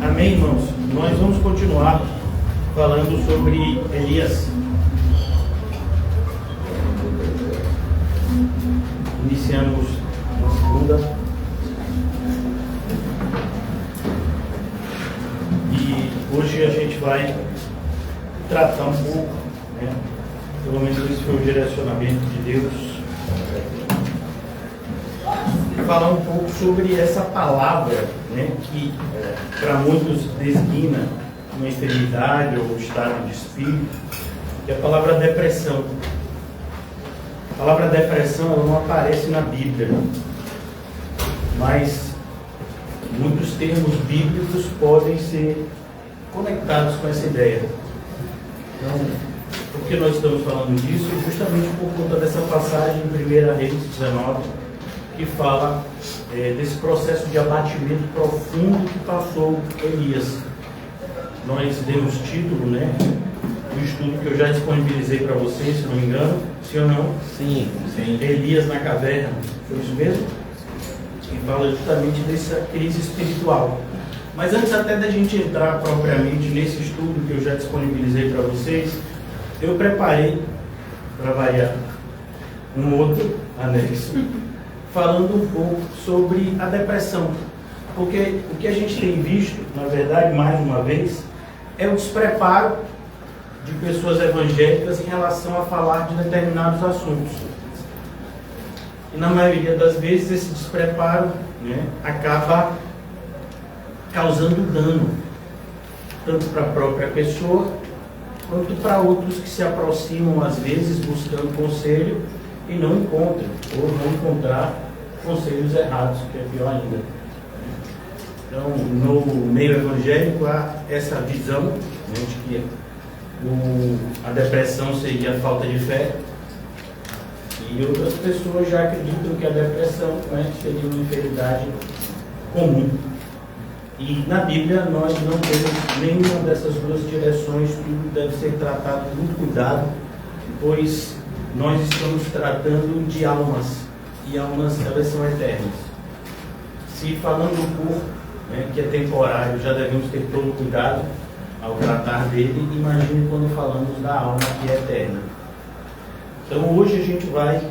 Amém, irmãos? Nós vamos continuar falando sobre Elias. Iniciamos a segunda. E hoje a gente vai tratar um pouco, né? Pelo menos esse foi o direcionamento de Deus. Falar um pouco sobre essa palavra, né, que para muitos designa uma enfermidade ou um estado de espírito, que é a palavra depressão. A palavra depressão ela não aparece na Bíblia, mas muitos termos bíblicos podem ser conectados com essa ideia. Então, por que nós estamos falando disso? Justamente por conta dessa passagem em 1 Reis 19, que fala desse processo de abatimento profundo que passou Elias. Nós demos título, né, do estudo que eu já disponibilizei para vocês, se não me engano, sim ou não? Sim. Elias na caverna, foi isso mesmo? Que fala justamente dessa crise espiritual. Mas antes até da gente entrar propriamente nesse estudo que eu já disponibilizei para vocês, eu preparei, para variar, um outro anexo, falando um pouco sobre a depressão. Porque o que a gente tem visto, na verdade, mais uma vez, é o despreparo de pessoas evangélicas em relação a falar de determinados assuntos. E na maioria das vezes esse despreparo, né, acaba causando dano, tanto para a própria pessoa, quanto para outros que se aproximam, às vezes, buscando conselho e não encontram, ou vão encontrar conselhos errados, que é pior ainda. Então, no meio evangélico há essa visão, né, de que a depressão seria a falta de fé, e outras pessoas já acreditam que a depressão, né, seria uma enfermidade comum. E na Bíblia nós não temos nenhuma dessas duas direções, tudo deve ser tratado com muito cuidado, pois nós estamos tratando de almas, e almas elas são eternas. Se falando do corpo, né, que é temporário, já devemos ter todo cuidado ao tratar dele, imagine quando falamos da alma que é eterna. Então hoje a gente vai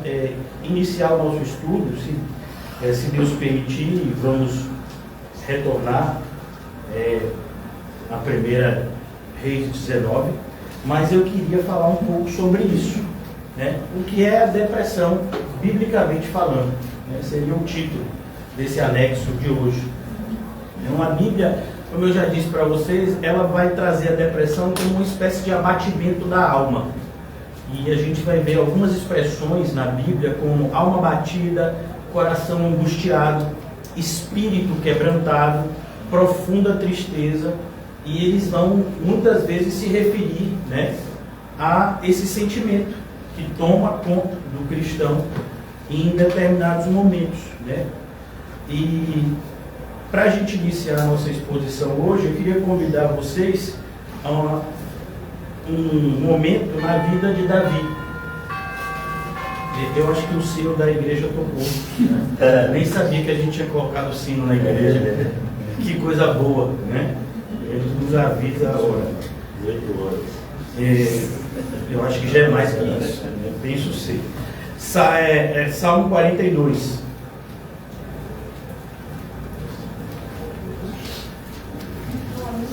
iniciar o nosso estudo, se Deus permitir, vamos retornar a 1 Reis 19, mas eu queria falar um pouco sobre isso, né? O que é a depressão, biblicamente falando, né? Seria o título desse anexo de hoje. Então, a Bíblia, como eu já disse para vocês, ela vai trazer a depressão como uma espécie de abatimento da alma. E a gente vai ver algumas expressões na Bíblia como alma batida, coração angustiado, espírito quebrantado, profunda tristeza, e eles vão muitas vezes se referir, né, a esse sentimento que toma conta do cristão em determinados momentos, né? E para a gente iniciar a nossa exposição hoje, eu queria convidar vocês a um momento na vida de Davi. Eu acho que o sino da igreja tocou, né? Nem sabia que a gente tinha colocado o sino na igreja. Que coisa boa, né? Ele nos avisa a hora. 8 horas. Eu acho que já é mais que isso. Penso ser. Salmo 42.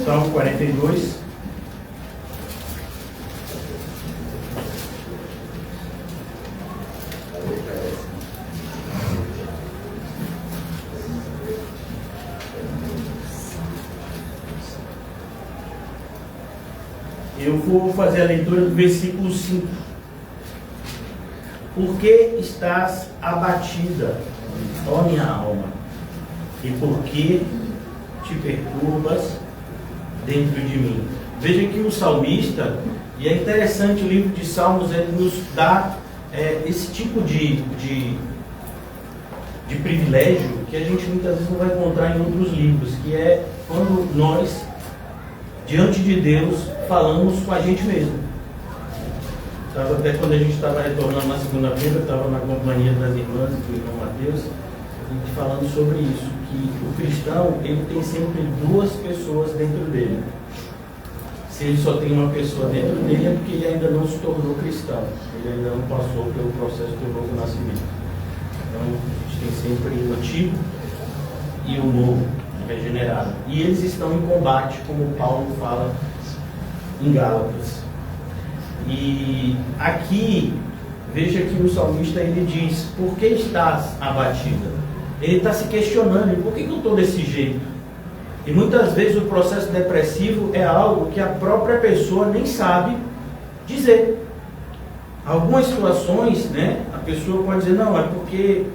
Salmo 42. Eu vou fazer a leitura do versículo 5. Por que estás abatida, ó minha alma? E por que te perturbas dentro de mim? Veja que o salmista, e é interessante, o livro de Salmos, ele nos dá esse tipo de privilégio que a gente muitas vezes não vai encontrar em outros livros, que é quando nós, diante de Deus, falamos com a gente mesmo. Até quando a gente estava retornando na segunda-feira, eu estava na companhia das irmãs e do irmão Mateus, a gente falando sobre isso, que o cristão ele tem sempre duas pessoas dentro dele. Se ele só tem uma pessoa dentro dele, é porque ele ainda não se tornou cristão. Ele ainda não passou pelo processo do novo nascimento. Então, a gente tem sempre o antigo e o novo, regenerado. E eles estão em combate, como Paulo fala em Gálatas. E aqui, veja que o salmista ele diz: por que estás abatida? Ele está se questionando: por que eu estou desse jeito? E muitas vezes o processo depressivo é algo que a própria pessoa nem sabe dizer. Algumas situações, né, a pessoa pode dizer: não, é porque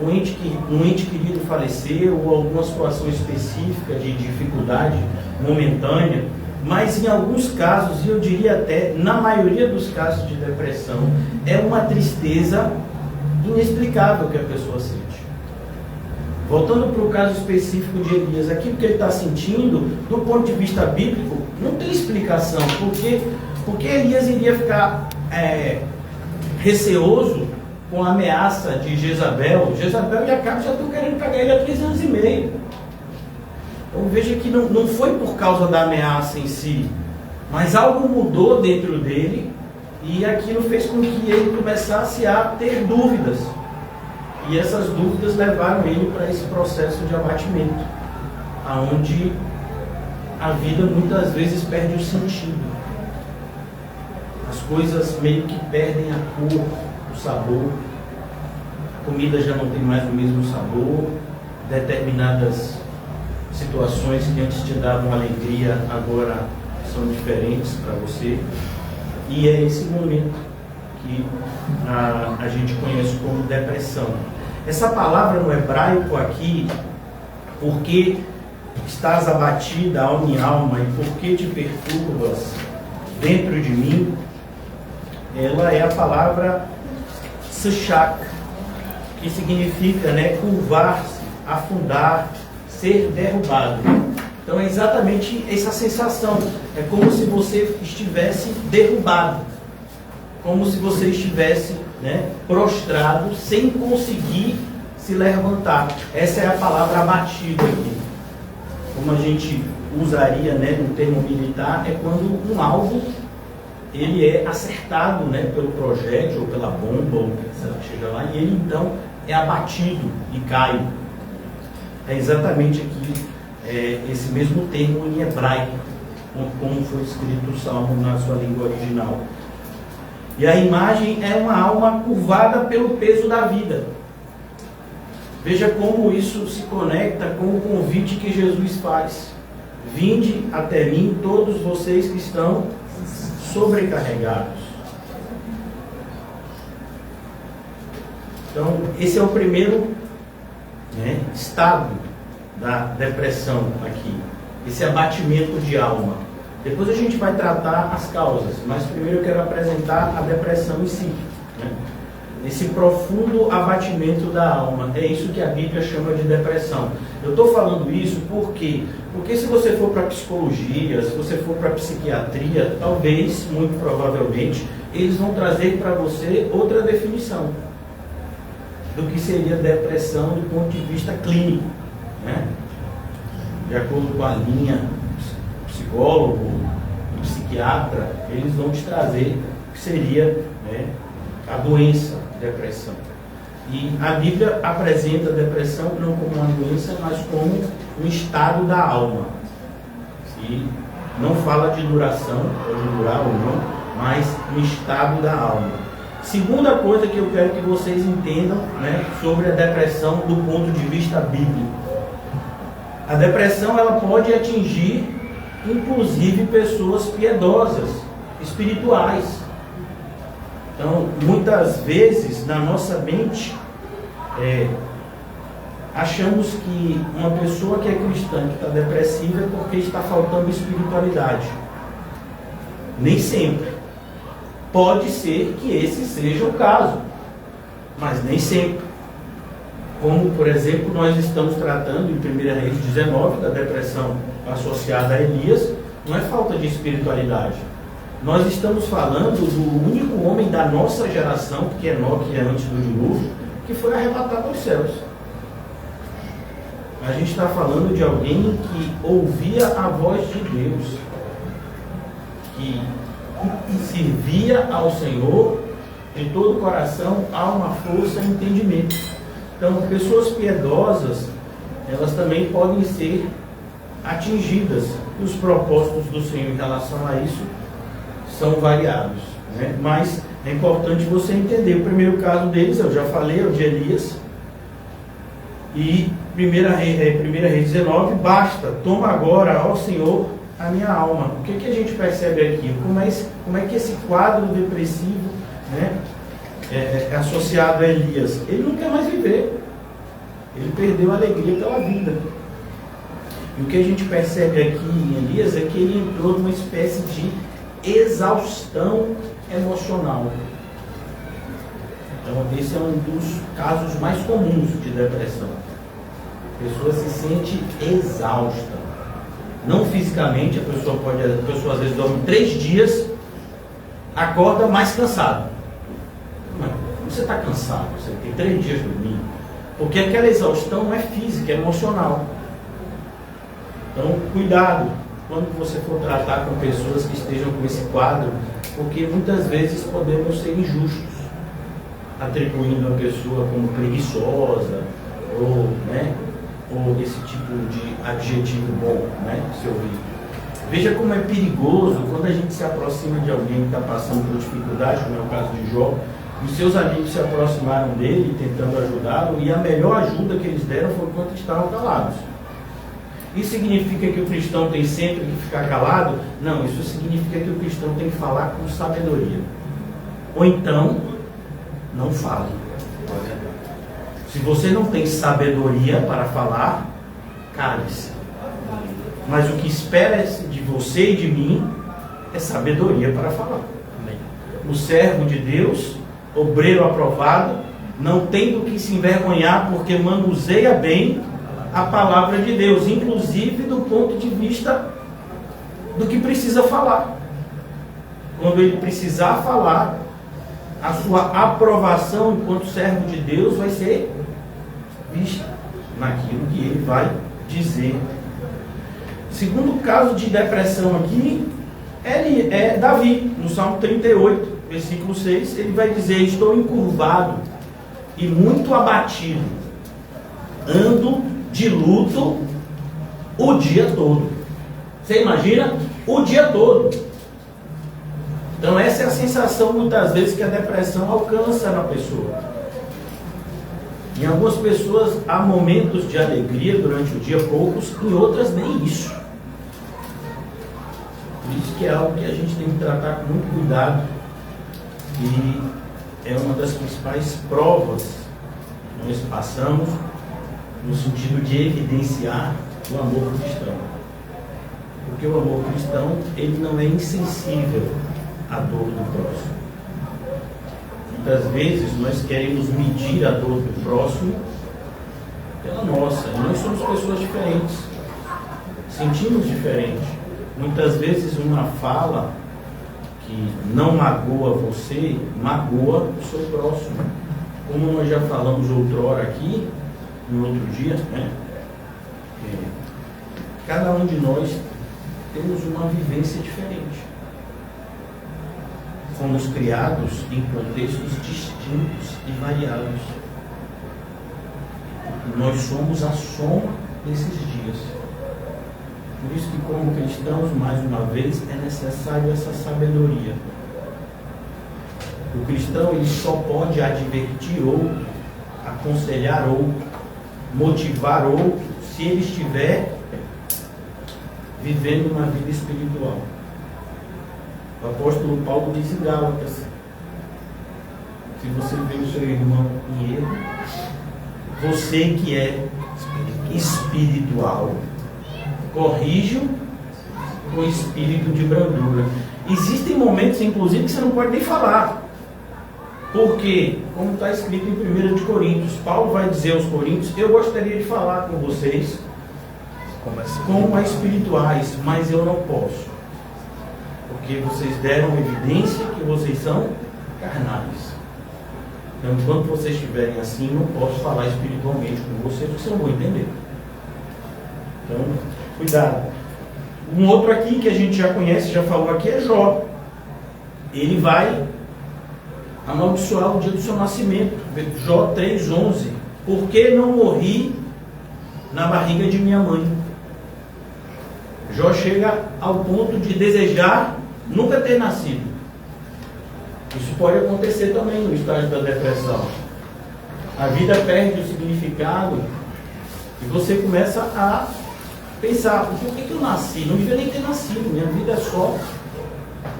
um ente querido faleceu, ou alguma situação específica de dificuldade momentânea. Mas em alguns casos, e eu diria até na maioria dos casos de depressão, é uma tristeza inexplicável que a pessoa sente. Voltando para o caso específico de Elias, aquilo que ele está sentindo, do ponto de vista bíblico, não tem explicação. Porque Elias iria ficar receoso com a ameaça de Jezabel. Jezabel e Acabe já estão querendo pegar ele há 3 anos e meio. Então veja que não foi por causa da ameaça em si, mas algo mudou dentro dele e aquilo fez com que ele começasse a ter dúvidas. E essas dúvidas levaram ele para esse processo de abatimento, aonde a vida muitas vezes perde o sentido. As coisas meio que perdem a cor, o sabor. A comida já não tem mais o mesmo sabor. Determinadas situações que antes te davam alegria, agora são diferentes para você. E é esse momento que a gente conhece como depressão. Essa palavra no hebraico aqui, porque estás abatida, a minha alma, e porque te perturbas dentro de mim, ela é a palavra sushak, que significa, né, curvar-se, afundar, ser derrubado. Então é exatamente essa sensação. É como se você estivesse derrubado, como se você estivesse, né, prostrado, sem conseguir se levantar. Essa é a palavra abatido aqui. Como a gente usaria, né, no termo militar, é quando um alvo ele é acertado, né, pelo projétil, ou pela bomba, ou seja lá, e ele então é abatido e cai. É exatamente aqui esse mesmo termo em hebraico, como foi escrito o Salmo na sua língua original. E a imagem é uma alma curvada pelo peso da vida. Veja como isso se conecta com o convite que Jesus faz: vinde até mim todos vocês que estão sobrecarregados. Então esse é o primeiro, né, estado da depressão aqui, esse abatimento de alma. Depois a gente vai tratar as causas, mas primeiro eu quero apresentar a depressão em si, né? Esse profundo abatimento da alma, é isso que a Bíblia chama de depressão. Eu estou falando isso porque se você for para psicologia, se você for para psiquiatria, talvez, muito provavelmente, eles vão trazer para você outra definição do que seria depressão do ponto de vista clínico, né? De acordo com a linha psicólogo, psiquiatra, eles vão te trazer o que seria, né, a doença, depressão. E a Bíblia apresenta a depressão não como uma doença, mas como um estado da alma. E não fala de duração, pode durar ou não, mas um estado da alma. Segunda coisa que eu quero que vocês entendam, né, sobre a depressão do ponto de vista bíblico. A depressão ela pode atingir, inclusive, pessoas piedosas, espirituais. Então, muitas vezes, na nossa mente, achamos que uma pessoa que é cristã, que está depressiva, é porque está faltando espiritualidade. Nem sempre. Pode ser que esse seja o caso, mas nem sempre. Como, por exemplo, nós estamos tratando em 1 Reis 19, da depressão associada a Elias, não é falta de espiritualidade. Nós estamos falando do único homem da nossa geração, que é Enoque, antes do dilúvio, que foi arrebatado aos céus. A gente está falando de alguém que ouvia a voz de Deus, que servia ao Senhor de todo o coração, alma, força e entendimento. Então, pessoas piedosas, elas também podem ser atingidas. E os propósitos do Senhor em relação a isso são variados, né? Mas é importante você entender. O primeiro caso deles, eu já falei, é o de Elias. E 1 Reis 19, basta, toma agora, ó Senhor, a minha alma. O que a gente percebe aqui? Como é que esse quadro depressivo, né, é associado a Elias? Ele não quer mais viver. Ele perdeu a alegria pela vida. E o que a gente percebe aqui em Elias é que ele entrou numa espécie de exaustão emocional. Então, esse é um dos casos mais comuns de depressão. A pessoa se sente exausta. Não fisicamente, a pessoa às vezes dorme 3 dias, acorda mais cansado. Você está cansado, você tem 3 dias dormindo. Porque aquela exaustão não é física, é emocional. Então, cuidado quando você for tratar com pessoas que estejam com esse quadro, porque muitas vezes podemos ser injustos, atribuindo a pessoa como preguiçosa, ou esse tipo de adjetivo bom, né, se ouvir. Veja como é perigoso quando a gente se aproxima de alguém que está passando por dificuldade, como é o caso de Jó, e os seus amigos se aproximaram dele, tentando ajudá-lo, e a melhor ajuda que eles deram foi quando estavam calados. Isso significa que o cristão tem sempre que ficar calado? Não, isso significa que o cristão tem que falar com sabedoria. Ou então, não fale. Se você não tem sabedoria para falar, cale-se. Mas o que espera de você e de mim é sabedoria para falar. O servo de Deus, obreiro aprovado, não tem do que se envergonhar, porque manuseia bem a palavra de Deus, inclusive do ponto de vista do que precisa falar. Quando ele precisar falar, a sua aprovação enquanto servo de Deus vai ser vista naquilo que ele vai dizer. Segundo caso de depressão aqui é Davi, no Salmo 38, versículo 6, ele vai dizer: estou encurvado e muito abatido, ando de luto o dia todo. Você imagina? O dia todo. Então essa é a sensação muitas vezes que a depressão alcança na pessoa. Em algumas pessoas há momentos de alegria durante o dia, poucos, em outras nem isso. Por isso que é algo que a gente tem que tratar com muito cuidado, e é uma das principais provas que nós passamos no sentido de evidenciar o amor cristão. Porque o amor cristão, ele não é insensível à dor do próximo. Muitas vezes nós queremos medir a dor do próximo pela nossa. E nós somos pessoas diferentes, sentimos diferente. Muitas vezes uma fala que não magoa você, magoa o seu próximo. Como nós já falamos outrora aqui, no outro dia, né? Cada um de nós temos uma vivência diferente. Fomos criados em contextos distintos e variados. Nós somos a soma desses dias. Por isso que, como cristãos, mais uma vez, é necessário essa sabedoria. O cristão, ele só pode advertir outro, aconselhar outro, motivar outro, se ele estiver vivendo uma vida espiritual. O apóstolo Paulo diz em Gálatas: se você vê o seu irmão em erro, você que é espiritual, corrige-o com espírito de brandura. Existem momentos, inclusive, que você não pode nem falar. Porque, como está escrito em 1 de Coríntios, Paulo vai dizer aos Coríntios: eu gostaria de falar com vocês como espirituais, mas eu não posso. Porque vocês deram evidência que vocês são carnais. Então, enquanto vocês estiverem assim, não posso falar espiritualmente com vocês, porque vocês não vão entender. Então, cuidado. Um outro aqui que a gente já conhece, já falou aqui, é Jó. Ele vai amaldiçoar o dia do seu nascimento. Jó 3,11. Por que não morri na barriga de minha mãe? Jó chega ao ponto de desejar nunca ter nascido. Isso pode acontecer também no estágio da depressão. A vida perde o significado e você começa a pensar, por que eu nasci? Não devia nem ter nascido, minha vida é só,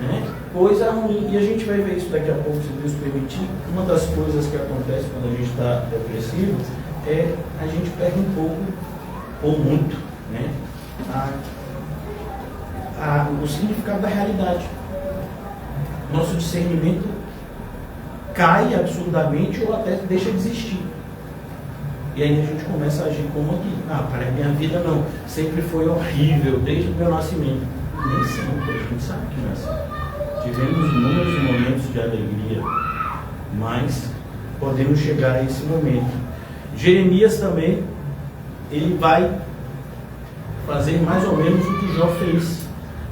né, coisa ruim. E a gente vai ver isso daqui a pouco, se Deus permitir. Uma das coisas que acontece quando a gente está depressivo é a gente perde um pouco, ou muito, né, o significado da realidade. Nosso discernimento cai absurdamente ou até deixa de existir. E aí a gente começa a agir como aqui. Para minha vida não. Sempre foi horrível, desde o meu nascimento. Nem sempre, a gente sabe que não é assim. Tivemos inúmeros momentos de alegria, mas podemos chegar a esse momento. Jeremias também, ele vai fazer mais ou menos o que Jó fez.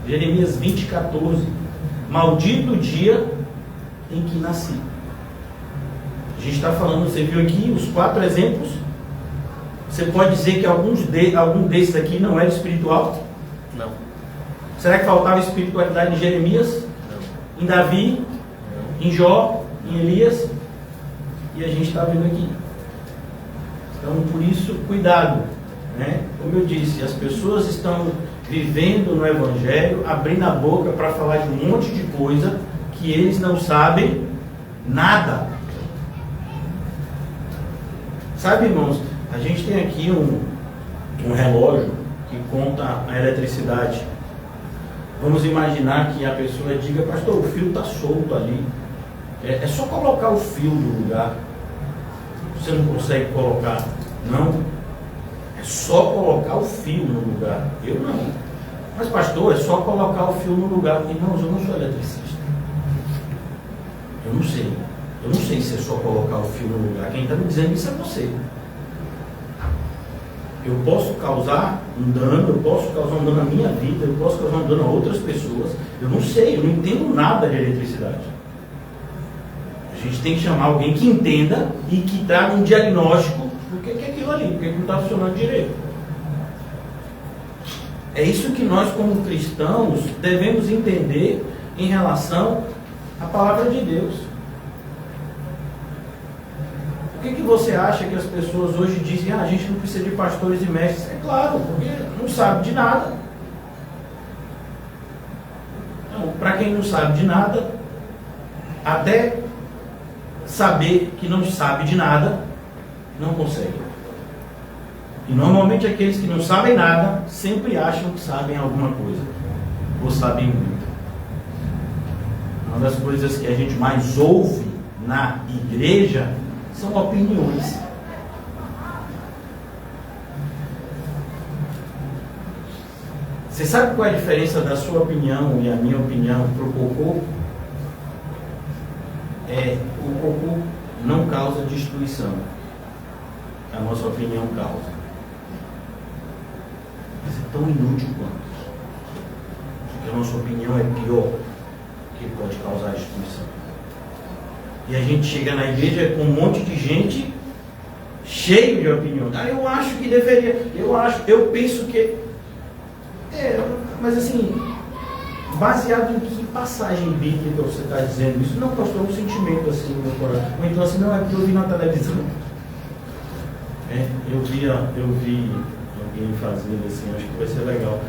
Jeremias 20:14. Maldito o dia em que nasci. A gente está falando, você viu aqui os 4 exemplos. Você pode dizer que algum desses aqui não era espiritual? Não. Será que faltava espiritualidade em Jeremias? Não. Em Davi? Não. Em Jó? Em Elias? E a gente está vendo aqui. Então, por isso, cuidado, né? Como eu disse, as pessoas estão vivendo no Evangelho, abrindo a boca para falar de um monte de coisa que eles não sabem nada. Sabe, irmãos, a gente tem aqui um relógio que conta a eletricidade. Vamos imaginar que a pessoa diga, pastor, o fio está solto ali. É só colocar o fio no lugar. Você não consegue colocar. Não. É só colocar o fio no lugar. Eu não. Mas pastor, é só colocar o fio no lugar. Irmãos, eu não sou eletricista. Eu não sei. Eu não sei se é só colocar o fio no lugar. Quem está me dizendo isso é você. Eu posso causar um dano, eu posso causar um dano na minha vida, eu posso causar um dano a outras pessoas. Eu não sei, eu não entendo nada de eletricidade. A gente tem que chamar alguém que entenda e que traga um diagnóstico do que é aquilo ali, porque não está funcionando direito. É isso que nós, como cristãos, devemos entender em relação à palavra de Deus. Por que você acha que as pessoas hoje dizem a gente não precisa de pastores e mestres? É claro, porque não sabe de nada. Então, para quem não sabe de nada, até saber que não sabe de nada, não consegue. E normalmente aqueles que não sabem nada, sempre acham que sabem alguma coisa. Ou sabem muito. Uma das coisas que a gente mais ouve na igreja são opiniões. Você sabe qual é a diferença da sua opinião e a minha opinião para o cocô? O cocô não causa destruição. A nossa opinião causa. Mas é tão inútil quanto. Porque a nossa opinião é pior que pode causar destruição. E a gente chega na igreja com um monte de gente cheio de opinião. Eu acho que deveria, eu penso que. Mas assim, baseado em que passagem bíblica você está dizendo isso? Não, pastor, um sentimento assim no meu coração. Ou então assim, não, é porque eu vi na televisão. Eu vi alguém fazendo assim, acho que vai ser legal.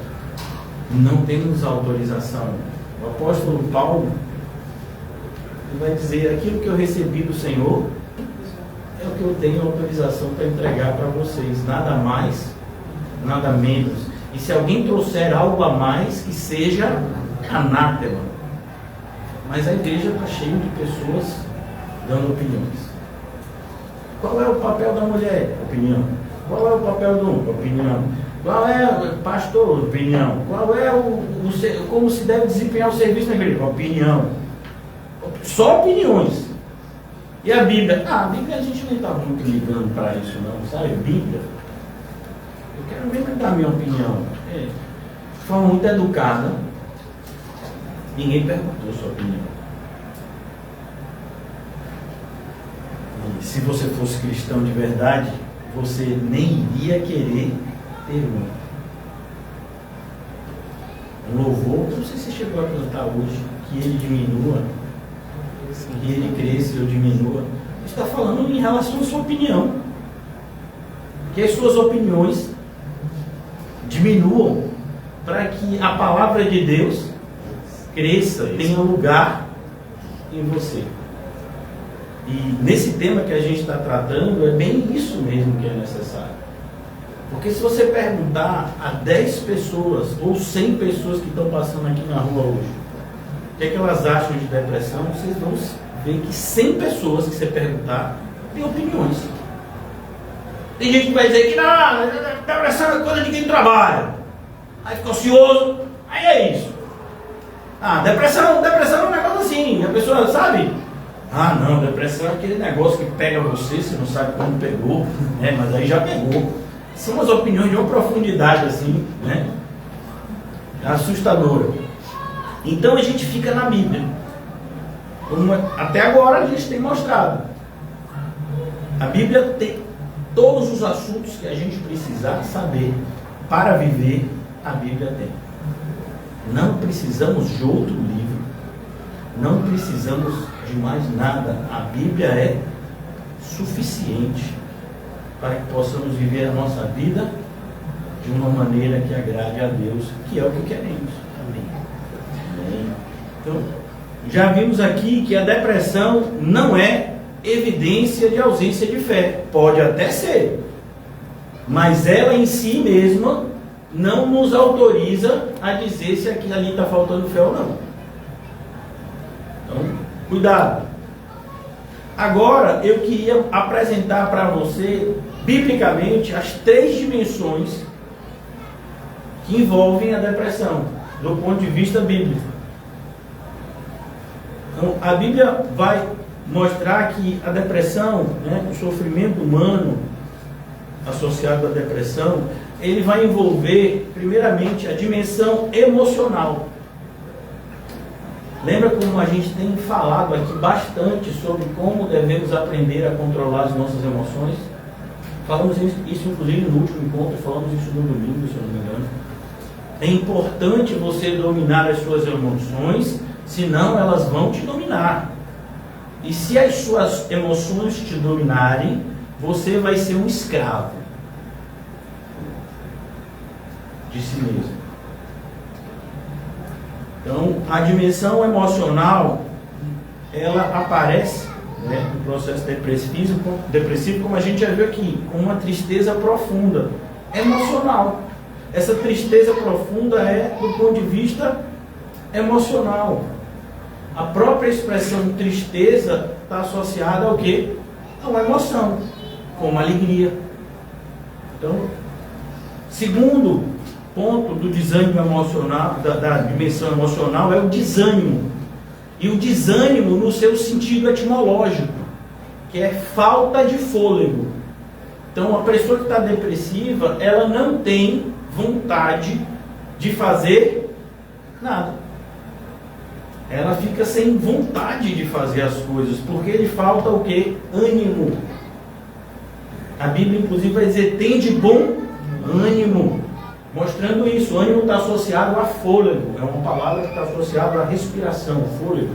Não temos autorização. O apóstolo Paulo vai dizer, aquilo que eu recebi do Senhor é o que eu tenho autorização para entregar para vocês, nada mais, nada menos. E se alguém trouxer algo a mais, que seja anátema. Mas a igreja está cheia de pessoas dando opiniões. Qual é o papel da mulher? Opinião. Qual é o papel do homem? Opinião. Qual é, pastor? Opinião. Qual é como se deve desempenhar o serviço na igreja? Opinião. Só opiniões. E a Bíblia? A Bíblia a gente não está muito ligando para isso não, sabe? Bíblia. Eu quero mesmo dar a minha opinião. De forma muito educada, ninguém perguntou a sua opinião. E se você fosse cristão de verdade, você nem iria querer ter uma. Um louvor, não sei se você chegou a cantar hoje, que ele diminua, que ele cresça ou diminua. Está falando em relação à sua opinião. Que as suas opiniões diminuam para que a palavra de Deus cresça, tenha lugar em você. E nesse tema que a gente está tratando, é bem isso mesmo que é necessário. Porque se você perguntar a 10 pessoas ou 100 pessoas que estão passando aqui na rua hoje, o que é que elas acham de depressão, vocês vão ver que 100 pessoas que você perguntar têm opiniões. Tem gente que vai dizer que não, depressão é coisa de quem trabalha. Aí fica ansioso, aí é isso. Depressão é um negócio assim, a pessoa sabe? Não, depressão é aquele negócio que pega você não sabe como pegou, né? Mas aí já pegou. São umas opiniões de uma profundidade assim, né? Assustadora. Então a gente fica na Bíblia. Até agora a gente tem mostrado. A Bíblia tem todos os assuntos que a gente precisar saber para viver, a Bíblia tem. Não precisamos de outro livro, não precisamos de mais nada. A Bíblia é suficiente para que possamos viver a nossa vida de uma maneira que agrade a Deus, que é o que queremos. Amém. Amém. Então, já vimos aqui que a depressão não é evidência de ausência de fé. Pode até ser, mas ela em si mesma não nos autoriza a dizer se aquilo ali está faltando fé ou não. Então, cuidado. Agora, eu queria apresentar para você, biblicamente, as 3 dimensões que envolvem a depressão, do ponto de vista bíblico. Então, a Bíblia vai mostrar que a depressão, né, o sofrimento humano associado à depressão, ele vai envolver, primeiramente, a dimensão emocional. Lembra como a gente tem falado aqui bastante sobre como devemos aprender a controlar as nossas emoções? Falamos isso inclusive no último encontro, falamos isso no domingo, se eu não me engano. É importante você dominar as suas emoções, senão elas vão te dominar. E se as suas emoções te dominarem, você vai ser um escravo de si mesmo. Então, a dimensão emocional, ela aparece, né, no processo depressivo, como a gente já viu aqui, com uma tristeza profunda, emocional. Essa tristeza profunda é do ponto de vista emocional. A própria expressão tristeza está associada ao quê? A uma emoção, como alegria. Então, segundo ponto do desânimo emocional, da dimensão emocional, é o desânimo. E o desânimo no seu sentido etimológico, que é falta de fôlego. Então, a pessoa que está depressiva, ela não tem vontade de fazer nada. Ela fica sem vontade de fazer as coisas, porque lhe falta o quê? Ânimo. A Bíblia, inclusive, vai dizer, tem de bom ânimo. Mostrando isso, o ânimo está associado a fôlego. É uma palavra que está associada à respiração, fôlego.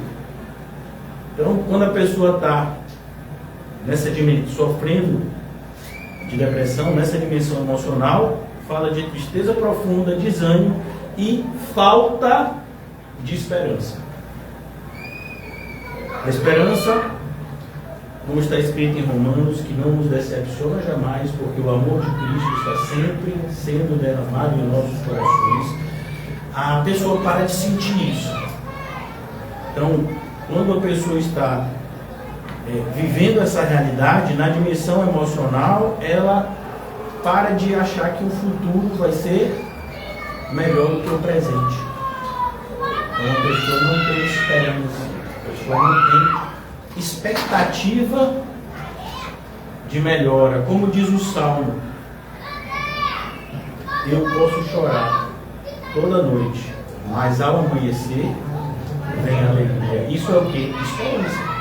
Então, quando a pessoa está sofrendo de depressão, nessa dimensão emocional, fala de tristeza profunda, desânimo e falta de esperança. A esperança, como está escrito em Romanos, que não nos decepciona jamais, porque o amor de Cristo está sempre sendo derramado em nossos corações. A pessoa para de sentir isso. Então, quando a pessoa está vivendo essa realidade, na dimensão emocional, ela para de achar que o futuro vai ser melhor do que o presente. Então, a pessoa não tem esperança. A pessoa não tem expectativa de melhora. Como diz o Salmo, eu posso chorar toda noite, mas ao amanhecer vem a alegria. Isso é o quê? Esperança.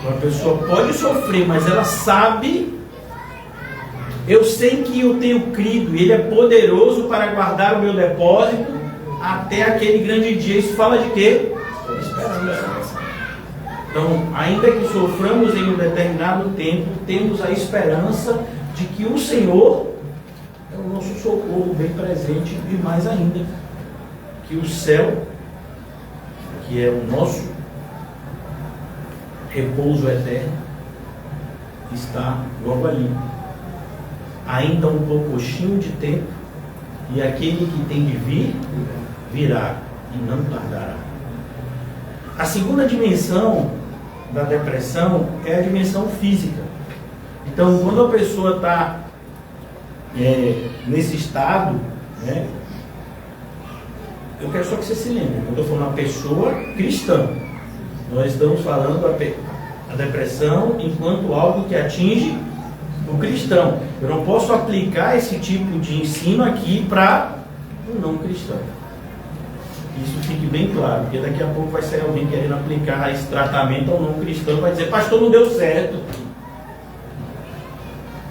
Uma pessoa pode sofrer, mas ela sabe, eu sei que eu tenho crido, Ele é poderoso para guardar o meu depósito até aquele grande dia. Isso fala de quê? Esperança. Então, ainda que soframos em um determinado tempo, temos a esperança de que o Senhor é o nosso socorro bem presente, e mais ainda, que o céu, que é o nosso repouso eterno, está logo ali. Ainda um pouquinho de tempo, e aquele que tem de vir, virá e não tardará. A segunda dimensão da depressão é a dimensão física. Então, quando a pessoa está nesse estado, né, eu quero só que você se lembre, quando eu estou falando uma pessoa cristã, nós estamos falando a depressão enquanto algo que atinge o cristão. Eu não posso aplicar esse tipo de ensino aqui para um não cristão. Isso fique bem claro, porque daqui a pouco vai sair alguém querendo aplicar esse tratamento ao não cristão, vai dizer, pastor, não deu certo.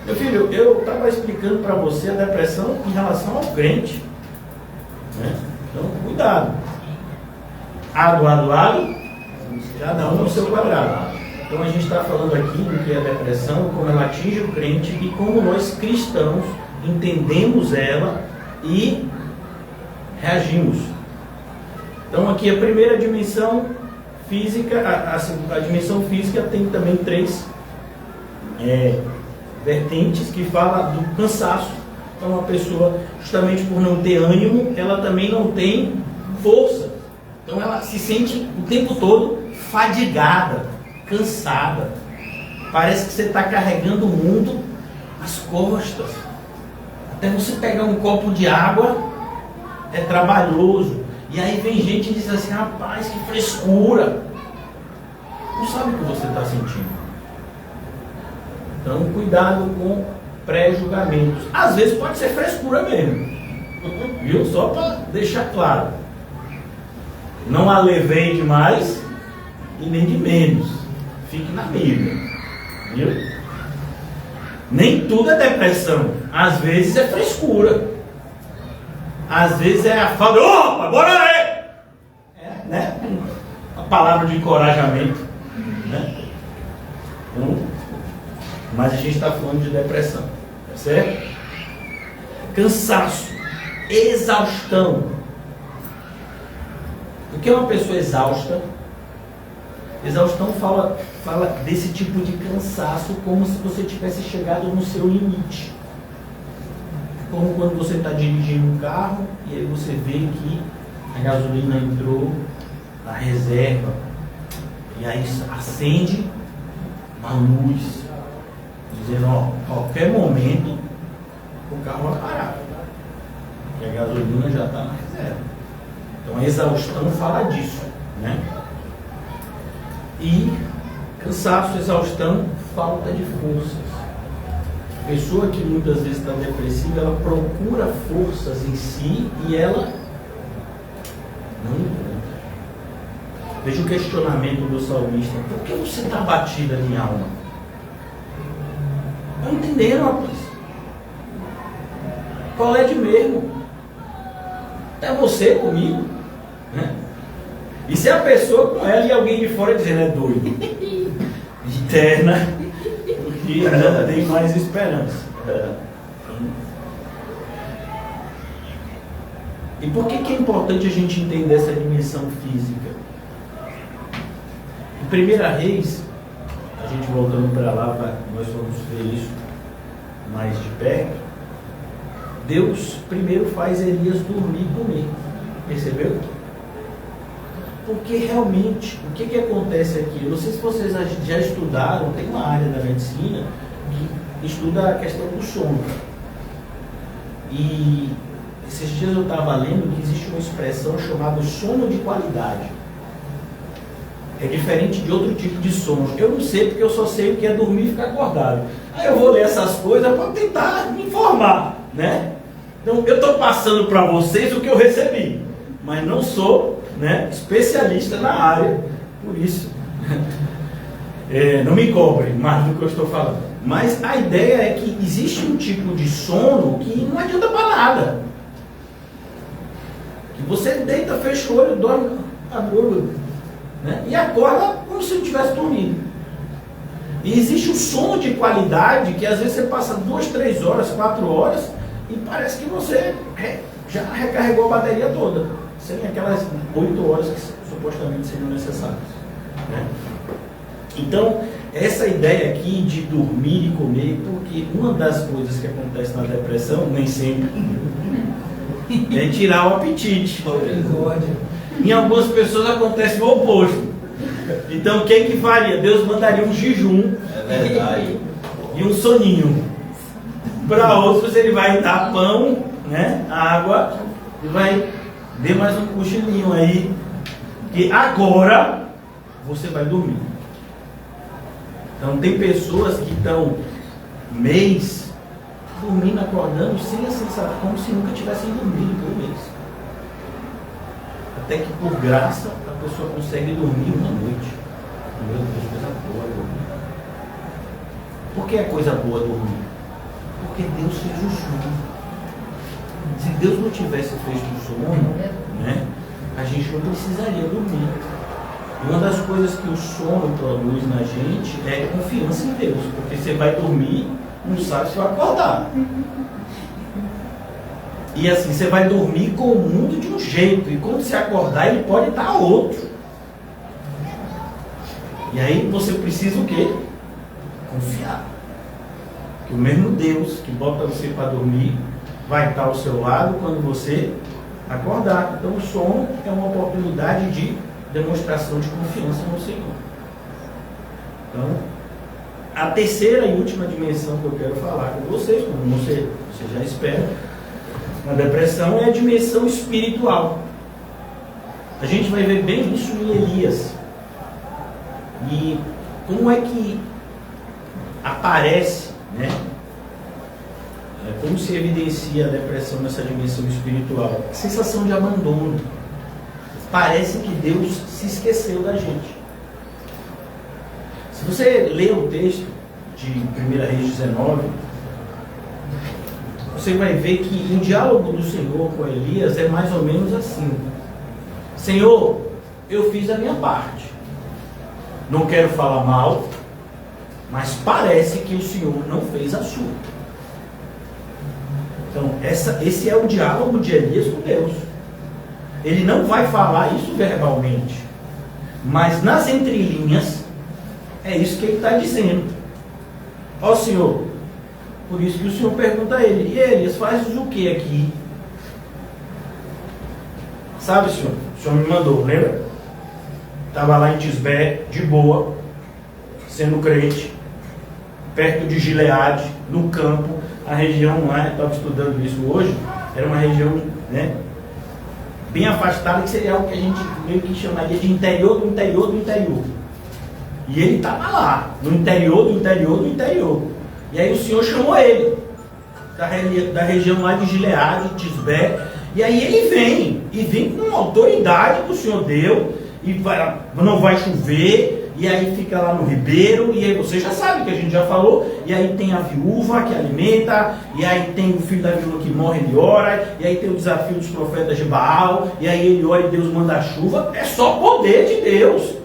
Meu filho, eu estava explicando para você a depressão em relação ao crente, né? Então, cuidado. Lado, cada um no seu quadrado. Então, a gente está falando aqui do que é a depressão, como ela atinge o crente e como nós cristãos entendemos ela e reagimos. Então, aqui a primeira dimensão física, a dimensão física tem também três vertentes que fala do cansaço. Então, a pessoa, justamente por não ter ânimo, ela também não tem força. Então, ela se sente o tempo todo fadigada, cansada. Parece que você está carregando o mundo nas costas. Até você pegar um copo de água é trabalhoso. E aí vem gente e diz assim, rapaz, que frescura. Não sabe o que você está sentindo. Então, cuidado com pré-julgamentos. Às vezes pode ser frescura mesmo. Viu? Só para deixar claro. Não alevei demais e nem de menos. Fique na Bíblia. Viu? Nem tudo é depressão. Às vezes é frescura. Às vezes é a falta. Opa, bora aí! Né? A palavra de encorajamento. Né? Então, mas a gente está falando de depressão. Tá certo? Cansaço. Exaustão. O que é uma pessoa exausta? Exaustão fala desse tipo de cansaço como se você tivesse chegado no seu limite. Como quando você está dirigindo um carro e aí você vê que a gasolina entrou na reserva e aí acende uma luz dizendo, ó, a qualquer momento o carro vai parar e a gasolina já está na reserva. Então a exaustão fala disso, né? E cansaço, exaustão, falta de forças. A pessoa que muitas vezes está depressiva, ela procura forças em si e ela não encontra. Veja o questionamento do salmista. Por que você está abatida, minha alma? Não entenderam, rapaz. Qual é de mesmo? É você comigo, né? E se a pessoa com ela e alguém de fora dizendo é doido, interna, porque não tem mais esperança. E por que é importante a gente entender essa dimensão física? Em 1 Reis, a gente voltando para lá, nós vamos ver isso mais de perto. Deus primeiro faz Elias dormir e comer. Percebeu? Porque realmente, o que acontece aqui? Eu não sei se vocês já estudaram, tem uma área da medicina que estuda a questão do sono. E esses dias eu estava lendo que existe uma expressão chamada sono de qualidade. É diferente de outro tipo de sono. Eu não sei porque eu só sei o que é dormir e ficar acordado. Aí eu vou ler essas coisas para tentar me informar, né? Então, eu estou passando para vocês o que eu recebi, mas não sou, né, especialista na área, por isso não me cobre mais do que eu estou falando. Mas a ideia é que existe um tipo de sono que não adianta para nada. Que você deita, fecha o olho, dorme, abre o olho, né, e acorda como se não tivesse dormido. E existe um sono de qualidade que às vezes você passa 2, 3 horas, 4 horas e parece que você já recarregou a bateria toda, sem aquelas 8 horas que supostamente seriam necessárias, né? Então, essa ideia aqui de dormir e comer, porque uma das coisas que acontece na depressão, nem sempre, é tirar o apetite. Em algumas pessoas acontece o oposto. Então, quem que faria? Deus mandaria um jejum e um soninho. Para outros, ele vai dar pão, né, água, e vai ver mais um cochilinho aí, que agora você vai dormir. Então, tem pessoas que estão mês dormindo, acordando, sem a sensação, como se nunca tivessem dormido por mês. Até que, por graça, a pessoa consegue dormir uma noite. Meu Deus, coisa boa dormir. Por que é coisa boa dormir? Porque Deus fez o sono. Se Deus não tivesse feito o sono, né, a gente não precisaria dormir. E uma das coisas que o sono produz na gente é confiança em Deus. Porque você vai dormir, não sabe se vai acordar. E assim, você vai dormir com o mundo de um jeito. E quando você acordar, ele pode estar outro. E aí você precisa o quê? Confiar. Que o mesmo Deus que bota você para dormir vai estar ao seu lado quando você acordar. Então o sono é uma oportunidade de demonstração de confiança no Senhor. Então, a terceira e última dimensão que eu quero falar com vocês, como você já espera, na depressão, é a dimensão espiritual. A gente vai ver bem isso em Elias. E como é que aparece, né? Como se evidencia a depressão nessa dimensão espiritual? A sensação de abandono. Parece que Deus se esqueceu da gente. Se você ler o texto de 1 Reis 19, você vai ver que o diálogo do Senhor com Elias é mais ou menos assim: Senhor, eu fiz a minha parte. Não quero falar mal, mas parece que o Senhor não fez a sua. Então, esse é o diálogo de Elias com Deus. Ele não vai falar isso verbalmente, mas nas entrelinhas é isso que ele está dizendo. Ó Senhor, por isso que o Senhor pergunta a ele: e Elias, fazes o que aqui? Sabe, Senhor? O Senhor me mandou, lembra? Estava lá em Tisbé, de boa, sendo crente, perto de Gileade, no campo. A região lá, eu estava estudando isso hoje, era uma região, né, bem afastada, que seria algo que a gente meio que chamaria de interior do interior do interior. E ele estava lá, no interior do interior do interior. E aí o Senhor chamou ele, da região lá de Gileade, de Tisbé. E aí ele vem com a autoridade que o Senhor deu, e não vai chover. E aí fica lá no ribeiro, e aí você já sabe que a gente já falou, e aí tem a viúva que alimenta, e aí tem o filho da viúva que morre, ele ora, e aí tem o desafio dos profetas de Baal, e aí ele ora e Deus manda a chuva. É só poder de Deus.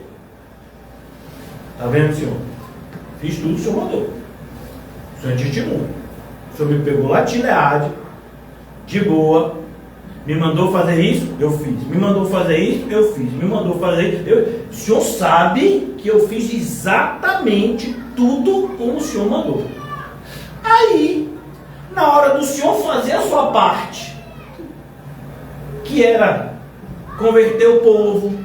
Está vendo, Senhor? Fiz tudo que o Senhor mandou. O Senhor é testemunho. O Senhor me pegou lá de Gileade, de boa, me mandou fazer isso, eu fiz. Me mandou fazer isso, eu fiz. Me mandou fazer isso, O Senhor sabe que eu fiz exatamente tudo como o Senhor mandou. Aí, na hora do Senhor fazer a sua parte, que era converter o povo,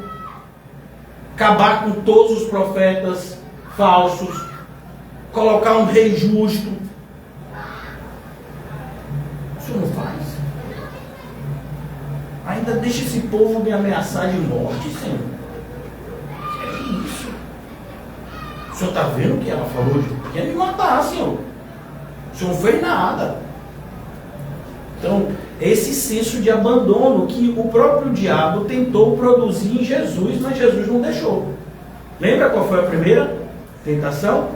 acabar com todos os profetas falsos, colocar um rei justo, o Senhor não faz. Ainda deixa esse povo me ameaçar de morte, Senhor. Que isso? O Senhor está vendo o que ela falou? Quer me matar, Senhor. O Senhor não fez nada. Então, esse senso de abandono que o próprio diabo tentou produzir em Jesus, mas Jesus não deixou. Lembra qual foi a primeira tentação?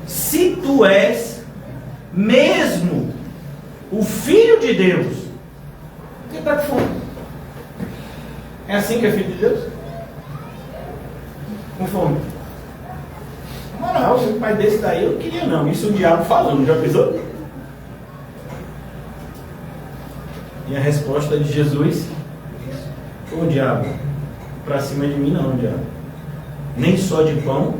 Se tu és mesmo o Filho de Deus, por que está com fome? É assim que é filho de Deus? Com fome. Moral, se um pai desse daí eu não queria não. Isso o diabo falando, já pensou? E a resposta de Jesus: ô diabo, para cima de mim não, diabo. Nem só de pão.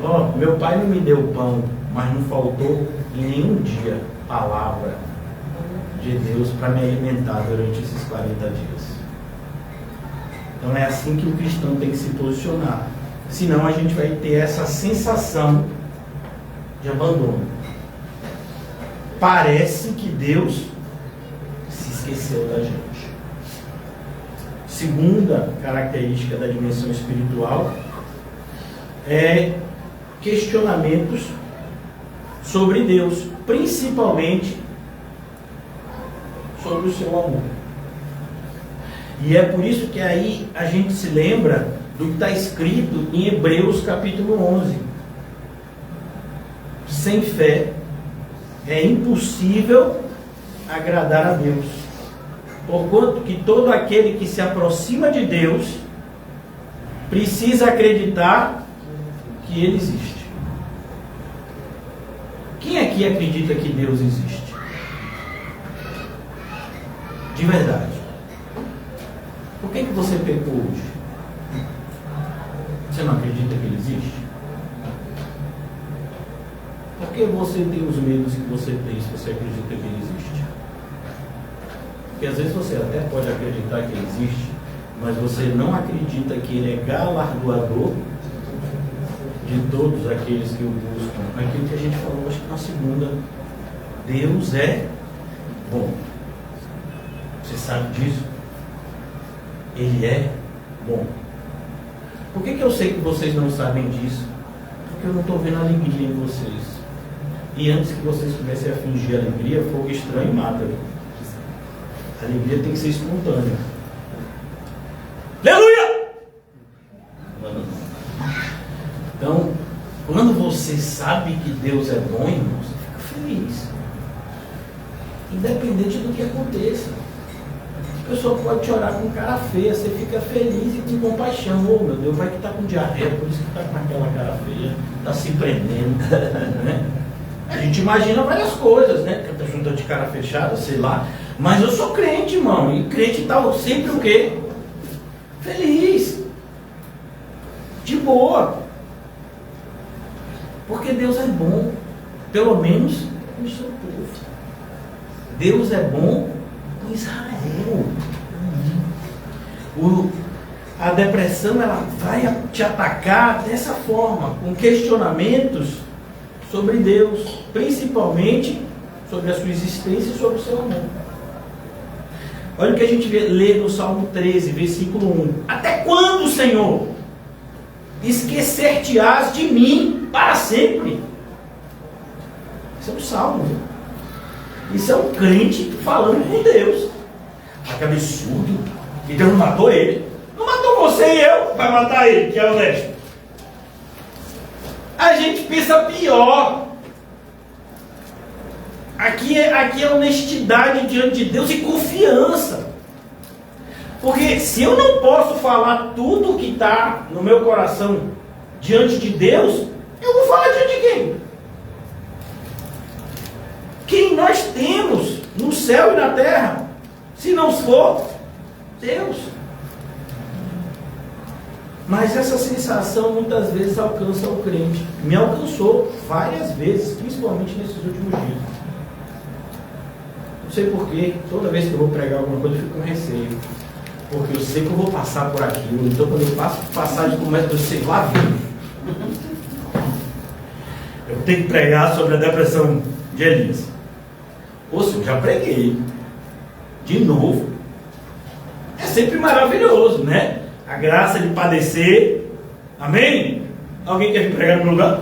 Ó, meu pai não me deu pão, mas não faltou em nenhum dia palavra de Deus para me alimentar durante esses 40 dias. Então é assim que o cristão tem que se posicionar. Senão a gente vai ter essa sensação de abandono. Parece que Deus se esqueceu da gente. Segunda característica da dimensão espiritual é questionamentos sobre Deus, principalmente sobre o seu amor. E é por isso que aí a gente se lembra do que está escrito em Hebreus capítulo 11. Sem fé é impossível agradar a Deus, porquanto que todo aquele que se aproxima de Deus precisa acreditar que Ele existe. Quem aqui acredita que Deus existe? De verdade. Por que você pecou hoje? Você não acredita que Ele existe? Por que você tem os medos que você tem se você acredita que Ele existe? Porque às vezes você até pode acreditar que Ele existe, mas você não acredita que Ele é galardoador de todos aqueles que o buscam. Aquilo que a gente falou, acho que na segunda. Deus é bom. Você sabe disso? Ele é bom. Por que eu sei que vocês não sabem disso? Porque eu não estou vendo alegria em vocês. E antes que vocês comecem a fingir alegria, fogo estranho mata. A alegria tem que ser espontânea. Aleluia! Então, quando você sabe que Deus é bom, irmão, você fica feliz. Independente do que aconteça. A pessoa pode chorar com cara feia, você fica feliz e com compaixão. Oh, meu Deus, vai que está com diarreia, por isso que está com aquela cara feia, está se prendendo. Né? A gente imagina várias coisas, né? Que a pessoa está de cara fechada, sei lá. Mas eu sou crente, irmão, e crente está sempre o quê? Feliz. De boa. Porque Deus é bom, pelo menos com o seu povo. Deus é bom com Israel. A depressão ela vai te atacar dessa forma, com questionamentos sobre Deus, principalmente sobre a sua existência e sobre o seu amor. Olha o que a gente lê no Salmo 13, versículo 1. Até quando, Senhor, esquecer-te-ás de mim para sempre? Isso é um salmo. Isso é um crente falando com Deus. Ah, que absurdo. Que Deus não matou ele. Não matou você e eu. Vai matar ele, que é honesto. A gente pensa pior. Aqui é honestidade diante de Deus e confiança. Porque se eu não posso falar tudo que está no meu coração diante de Deus, eu vou falar diante de quem? Quem nós temos no céu e na terra, se não for Deus. Mas essa sensação muitas vezes alcança o crente. Me alcançou várias vezes, principalmente nesses últimos dias. Não sei porquê, toda vez que eu vou pregar alguma coisa eu fico com receio. Porque eu sei que eu vou passar por aquilo. Então quando eu passo por passagem, começo a ser lá vivo. Eu tenho que pregar sobre a depressão de Elias. Ou seja, eu já preguei. De novo. É sempre maravilhoso, né? A graça de padecer. Amém? Alguém quer me pregar no meu lugar?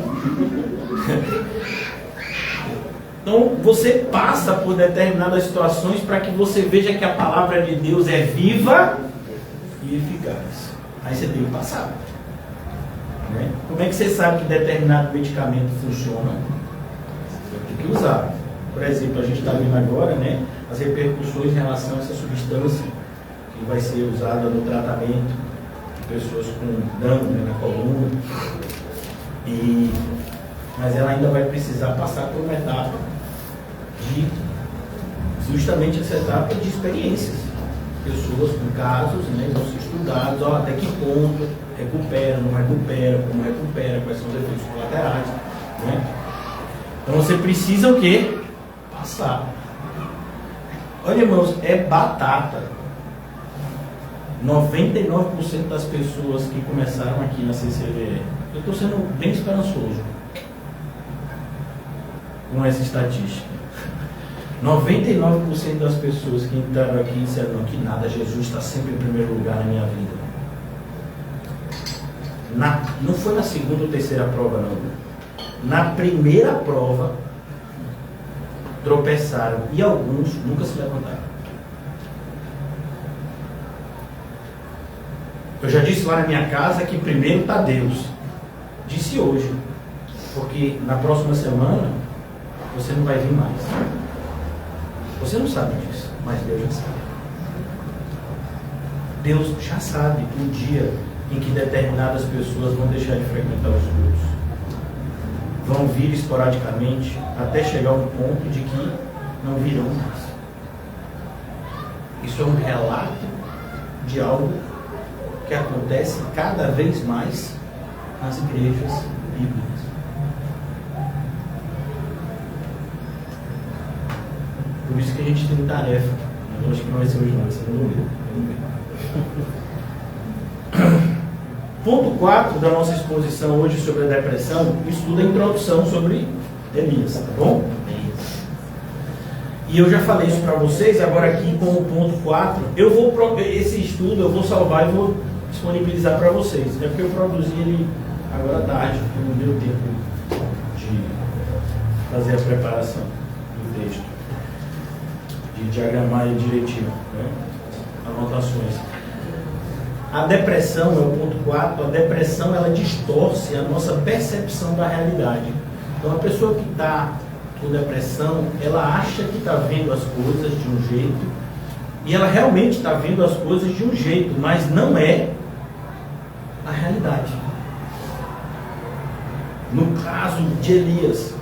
Então você passa por determinadas situações para que você veja que a palavra de Deus é viva e eficaz. Aí você tem que passar. Né? Como é que você sabe que determinado medicamento funciona? Você tem que usar. Por exemplo, a gente está vendo agora, né, as repercussões em relação a essa substância que vai ser usada no tratamento de pessoas com dano, né, na coluna. Mas ela ainda vai precisar passar por uma etapa justamente essa etapa de experiências. Pessoas com casos, né, vão ser estudados, até que ponto recupera, não recupera, como recupera, quais são os efeitos colaterais. Né? Então você precisa o quê? Passar. Olha, irmãos, é batata. 99% das pessoas que começaram aqui na CCVE, eu estou sendo bem esperançoso com essa estatística. 99% das pessoas que entraram aqui disseram: não, que nada, Jesus está sempre em primeiro lugar na minha vida. Não foi na segunda ou terceira prova, não. Na primeira prova, tropeçaram e alguns nunca se levantaram. Eu já disse lá na minha casa que primeiro está Deus. Disse hoje, porque na próxima semana você não vai vir mais. Você não sabe disso, mas Deus já sabe. Deus já sabe o dia em que determinadas pessoas vão deixar de frequentar os cultos. Vão vir esporadicamente até chegar a um ponto de que não virão mais. Isso é um relato de algo que acontece cada vez mais nas igrejas bíblicas. Por isso que a gente tem tarefa. Eu acho que não vai ser hoje, não, vai ser no domingo. Ponto 4 da nossa exposição hoje sobre a depressão, estuda a introdução sobre Elias, tá bom? E eu já falei isso para vocês, agora aqui com o ponto 4, esse estudo eu vou salvar e vou disponibilizar para vocês. É porque eu produzi ele agora à tarde, porque não deu tempo de fazer a preparação do texto, de diagramar ele direitinho, né? Anotações. A depressão, é o ponto 4, a depressão ela distorce a nossa percepção da realidade. Então a pessoa que está com depressão, ela acha que está vendo as coisas de um jeito, e ela realmente está vendo as coisas de um jeito, mas não é a realidade. No caso de Elias,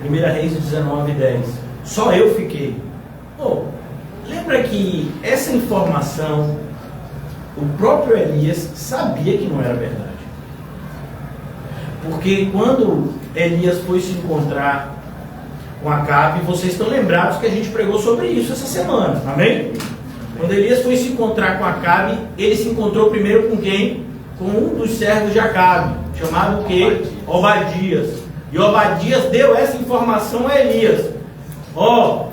1 Reis 19:10, só eu fiquei. Lembra que essa informação, o próprio Elias sabia que não era verdade. Porque quando Elias foi se encontrar com Acabe, vocês estão lembrados que a gente pregou sobre isso essa semana, amém? Quando Elias foi se encontrar com Acabe, ele se encontrou primeiro com quem? Com um dos servos de Acabe, chamado o quê? Obadias. E Obadias deu essa informação a Elias.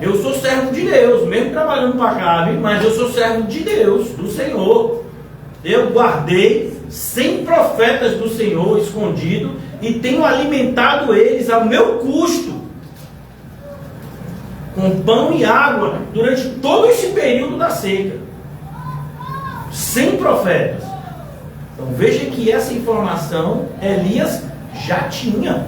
Eu sou servo de Deus, mesmo trabalhando com Acabe, mas eu sou servo de Deus, do Senhor. Eu guardei 100 profetas do Senhor escondido e tenho alimentado eles ao meu custo, com pão e água, durante todo esse período da seca. 100 profetas. Então veja que essa informação Elias já tinha.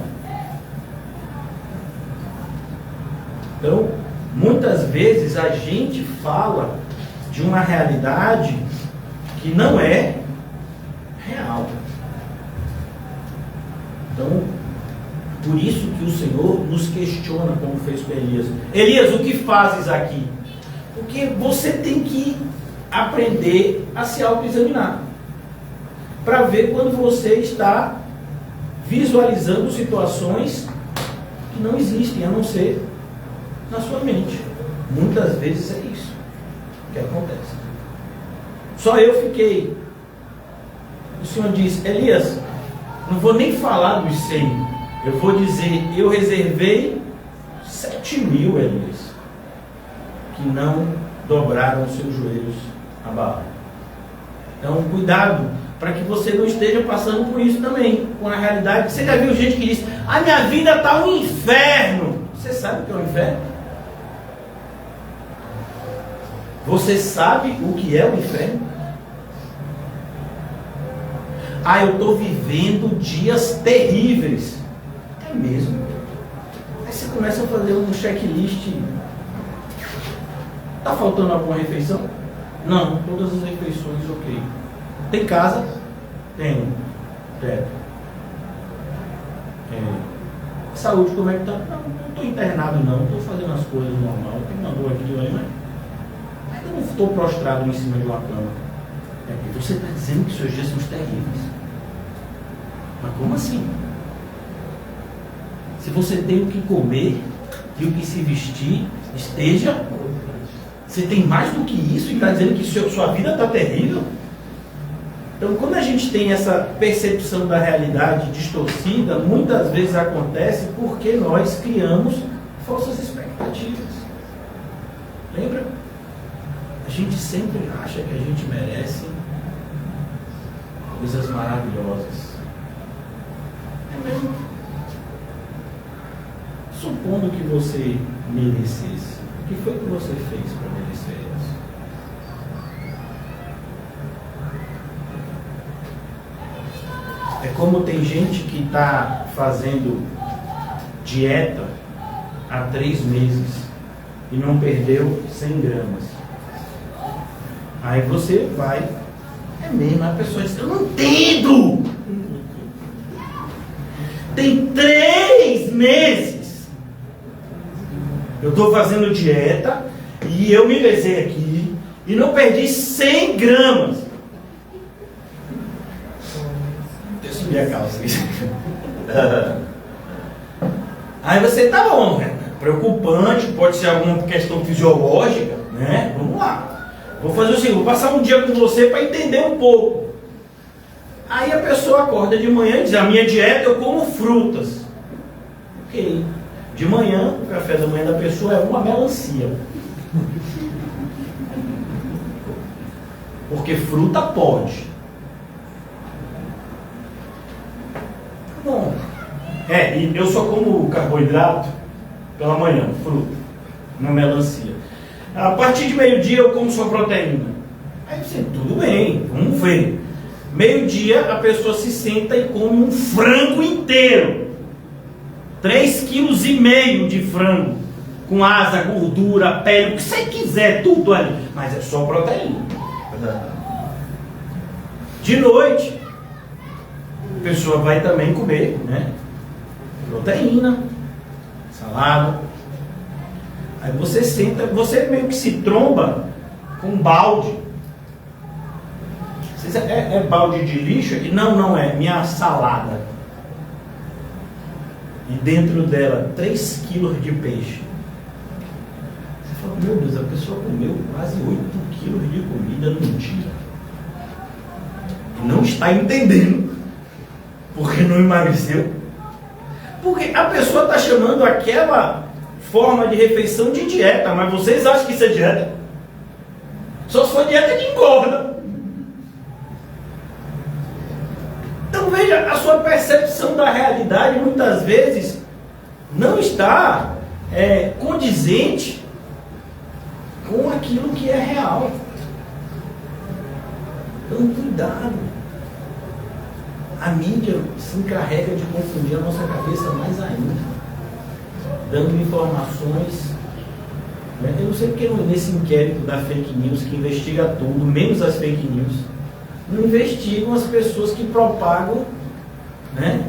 Então, muitas vezes a gente fala de uma realidade que não é real. Então, por isso que o Senhor nos questiona, como fez com Elias. Elias, o que fazes aqui? Porque você tem que aprender a se autoexaminar, para ver quando você está visualizando situações que não existem, a não ser na sua mente. Muitas vezes é isso que acontece. Só eu fiquei. O Senhor disse: Elias, não vou nem falar dos 100, eu vou dizer, eu reservei 7.000, Elias, que não dobraram os seus joelhos a Baal. Então, cuidado, para que você não esteja passando por isso também, com a realidade. Você já viu gente que diz: a minha vida está um inferno. Você sabe o que é o inferno? Você sabe o que é o inferno? Ah, eu estou vivendo dias terríveis. É mesmo? Aí você começa a fazer um checklist. Está faltando alguma refeição? Não, todas as refeições ok. Tem casa? Tenho. Teto. Saúde, como é que está? Não estou internado não, estou fazendo as coisas normal. Tem uma dor aqui, mas eu não estou prostrado em cima de uma cama. Você está dizendo que seus dias são terríveis. Mas como assim? Se você tem o que comer e o que se vestir, esteja. Você tem mais do que isso e está dizendo que sua vida está terrível? Então, quando a gente tem essa percepção da realidade distorcida, muitas vezes acontece porque nós criamos falsas expectativas. Lembra? A gente sempre acha que a gente merece coisas maravilhosas. É mesmo? Supondo que você merecesse, o que foi que você fez para merecer isso? É como tem gente que está fazendo dieta há 3 meses e não perdeu 100 gramas. Aí você vai, é mesmo, a pessoa diz, eu não entendo! Tem 3 meses. Eu estou fazendo dieta e eu me pesei aqui e não perdi 100 gramas. Deixa eu subir a calça. Aí você, tá bom, né? Preocupante, pode ser alguma questão fisiológica, né? Vamos lá. Vou fazer o seguinte, vou passar um dia com você para entender um pouco. Aí a pessoa acorda de manhã e diz, a minha dieta eu como frutas. Ok. De manhã, o café da manhã da pessoa é uma melancia. Porque fruta pode. Bom. E eu só como carboidrato pela manhã, fruta, uma melancia. A partir de meio-dia eu como só proteína. Aí você, tudo bem, vamos ver. Meio-dia a pessoa se senta e come um frango inteiro. 3,5 kg de frango. Com asa, gordura, pele, o que você quiser, tudo ali. Mas é só proteína. De noite, a pessoa vai também comer, né? Proteína, salada. Aí você senta, você meio que se tromba com um balde. É balde de lixo aqui? Não é. Minha salada. E dentro dela, 3 kg de peixe. Você fala, meu Deus, a pessoa comeu quase 8 kg de comida num dia. E não está entendendo. Porque não emagreceu. Porque a pessoa está chamando aquela forma de refeição de dieta. Mas vocês acham que isso é dieta? Só se for dieta que engorda. Então veja, a sua percepção da realidade muitas vezes não está condizente com aquilo que é real. Então cuidado. A mídia se encarrega de confundir a nossa cabeça mais ainda, dando informações. Eu não sei porque nesse inquérito da fake news, que investiga tudo, menos as fake news, não investigam as pessoas que propagam, né,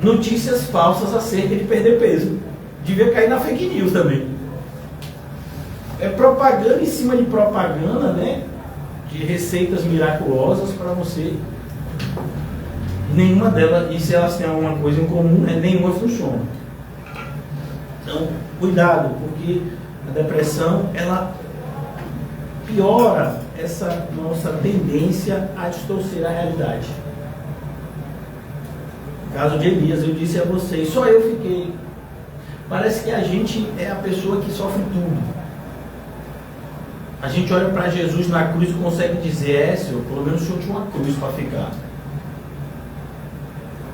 notícias falsas acerca de perder peso. Devia cair na fake news também. É propaganda em cima de propaganda, né, de receitas miraculosas para você. Nenhuma delas, e se elas têm alguma coisa em comum, né, nenhuma funciona. Então, cuidado, porque a depressão, ela piora essa nossa tendência a distorcer a realidade. No caso de Elias, eu disse a vocês, só eu fiquei. Parece que a gente é a pessoa que sofre tudo. A gente olha para Jesus na cruz e consegue dizer, Senhor, pelo menos o Senhor tinha uma cruz para ficar.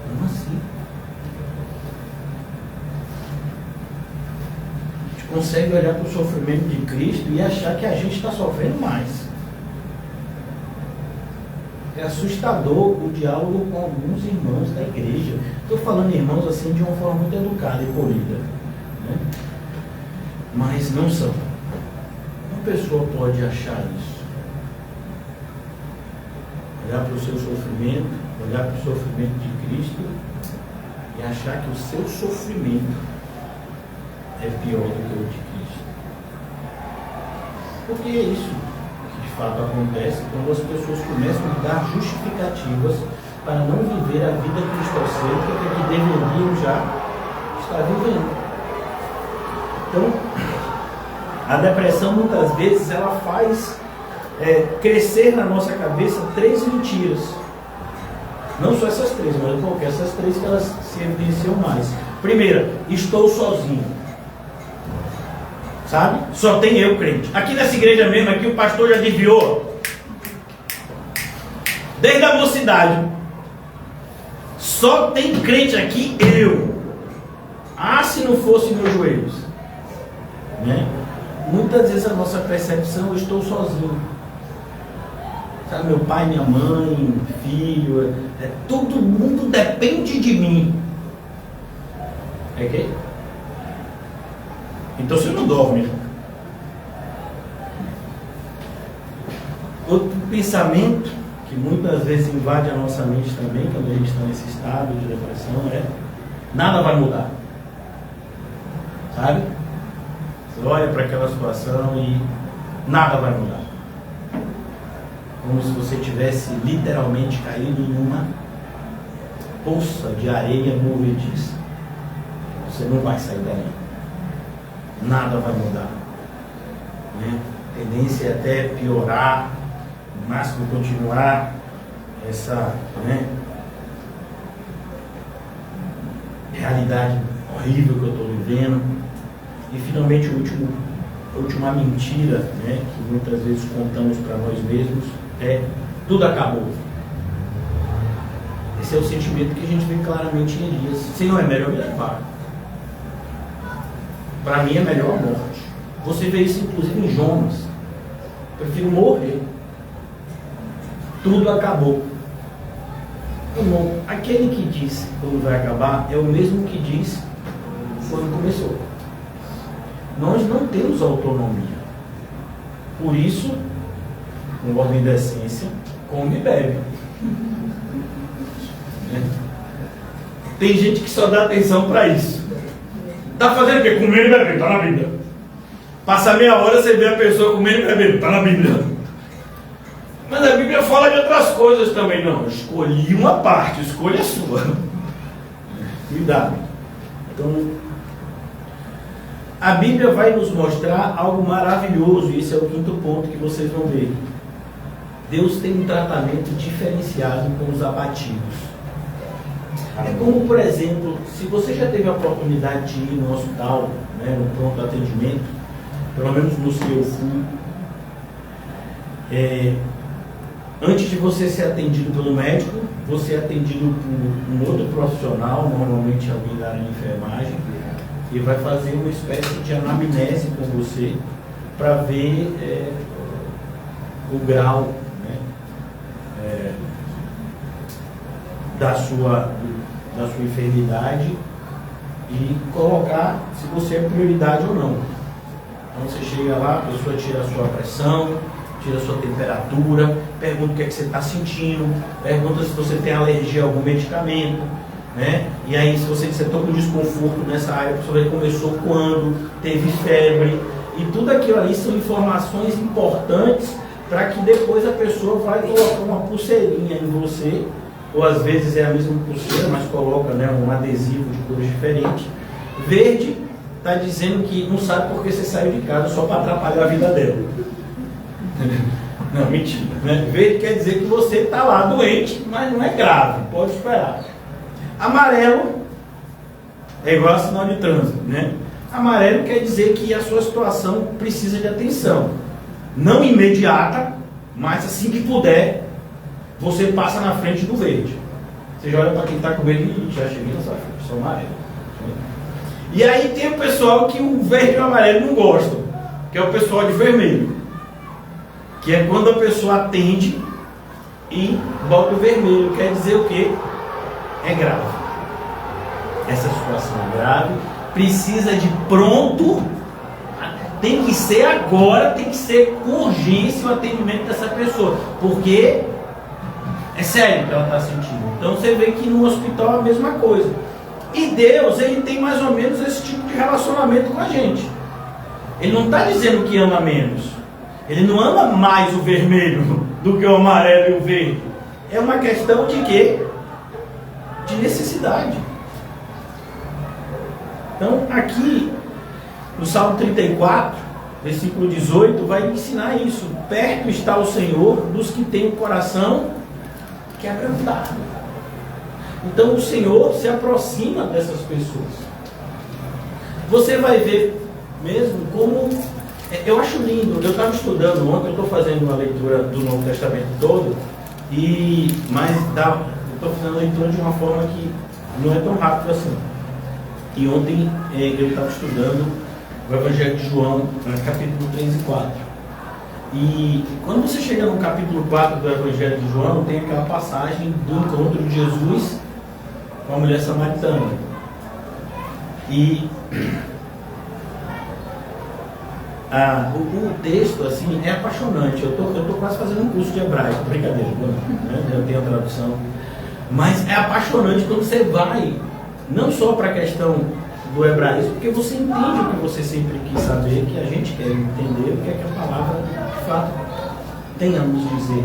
Como assim? consegue olhar para o sofrimento de Cristo e achar que a gente está sofrendo mais. É assustador o diálogo com alguns irmãos da igreja. Estou falando irmãos assim de uma forma muito educada e polida, né? Mas não são. Uma pessoa pode achar isso. Olhar para o seu sofrimento, olhar para o sofrimento de Cristo e achar que o seu sofrimento é pior do que o de Cristo. Porque é isso que de fato acontece quando as pessoas começam a dar justificativas para não viver a vida cristocêntrica que deveriam já estar vivendo. Então, a depressão muitas vezes ela faz crescer na nossa cabeça 3 mentiras. Não só essas 3, mas qualquer essas 3 que elas se evidenciam mais. Primeira, estou sozinho. Sabe? Só tem eu crente. Aqui nessa igreja mesmo, aqui o pastor já desviou. Desde a mocidade. Só tem crente aqui eu. Ah, se não fosse meus joelhos. Né? Muitas vezes a nossa percepção, eu estou sozinho. Sabe, meu pai, minha mãe, filho, todo mundo depende de mim. É que? Então você não dorme. Outro pensamento que muitas vezes invade a nossa mente também, quando a gente está nesse estado de depressão, é: nada vai mudar. Sabe? Você olha para aquela situação e nada vai mudar. Como se você tivesse literalmente caído em uma poça de areia movediça. Você não vai sair dali. Nada vai mudar. Né? A tendência é até piorar, no máximo continuar essa realidade horrível que eu estou vivendo. E finalmente a última mentira, né, que muitas vezes contamos para nós mesmos é: tudo acabou. Esse é o sentimento que a gente vê claramente em Elias. Senhor, é melhor me levar. Para mim é melhor a morte. Você vê isso inclusive em Jonas. Prefiro morrer. Tudo acabou. Irmão, aquele que diz quando vai acabar é o mesmo que diz quando começou. Nós não temos autonomia. Por isso, com ordem da essência, come e bebe. Tem gente que só dá atenção para isso. Está fazendo o quê? Comendo e bebendo, está na Bíblia. Passa meia hora, você vê a pessoa comendo e bebendo, está na Bíblia. Mas a Bíblia fala de outras coisas também. Não, eu escolhi uma parte, a escolha é sua. Cuidado. Então, a Bíblia vai nos mostrar algo maravilhoso, e esse é o 5º ponto que vocês vão ver. Deus tem um tratamento diferenciado com os abatidos. É como, por exemplo, se você já teve a oportunidade de ir no hospital, né, no pronto atendimento, pelo menos nos que eu fui, antes de você ser atendido pelo médico, você é atendido por um outro profissional, normalmente alguém da área de enfermagem, e vai fazer uma espécie de anamnese com você para ver o grau, né, da sua enfermidade e colocar se você é prioridade ou não. Então você chega lá, a pessoa tira a sua pressão, tira a sua temperatura, pergunta o que é que você está sentindo, pergunta se você tem alergia a algum medicamento, né? E aí se você disser, estou com desconforto nessa área, a pessoa começou quando, teve febre, e tudo aquilo ali são informações importantes para que depois a pessoa vai colocar uma pulseirinha em você, ou às vezes é a mesma pulseira, mas coloca, né, um adesivo de cores diferentes. Verde está dizendo que não sabe porque você saiu de casa só para atrapalhar a vida dela. Não, mentira, né? Verde quer dizer que você está lá doente, mas não é grave, pode esperar. Amarelo é igual a sinal de trânsito, né? Amarelo quer dizer que a sua situação precisa de atenção. Não imediata, mas assim que puder, você passa na frente do verde. Você já olha para quem está com verde e já cheguei nessa frente, só amarelo. E aí tem o pessoal que o verde e o amarelo não gostam, que é o pessoal de vermelho, que é quando a pessoa atende e bota o vermelho. Quer dizer o quê? É grave. Essa situação é grave, precisa de pronto, tem que ser agora, tem que ser com urgência o atendimento dessa pessoa, porque é sério que ela está sentindo. Então você vê que no hospital é a mesma coisa. E Deus, ele tem mais ou menos esse tipo de relacionamento com a gente. Ele não está dizendo que ama menos. Ele não ama mais o vermelho do que o amarelo e o verde. É uma questão de quê? De necessidade. Então, aqui, no Salmo 34, versículo 18, vai ensinar isso. Perto está o Senhor dos que têm o coração quebrantado. Então, o Senhor se aproxima dessas pessoas. Você vai ver mesmo como... Eu acho lindo. Eu estava estudando ontem, eu estou fazendo uma leitura do Novo Testamento todo, mas eu estou fazendo a leitura de uma forma que não é tão rápido assim. E ontem eu estava estudando o Evangelho de João, capítulo 3 e 4. E quando você chega no capítulo 4 do Evangelho de João, tem aquela passagem do encontro de Jesus com a mulher samaritana. E o texto assim, é apaixonante. Eu tô quase fazendo um curso de hebraico, brincadeira, né? Eu tenho a tradução. Mas é apaixonante quando você vai, não só para a questão do hebraísmo, porque você entende o que você sempre quis saber, que a gente quer entender o que é que a palavra de fato tem a nos dizer.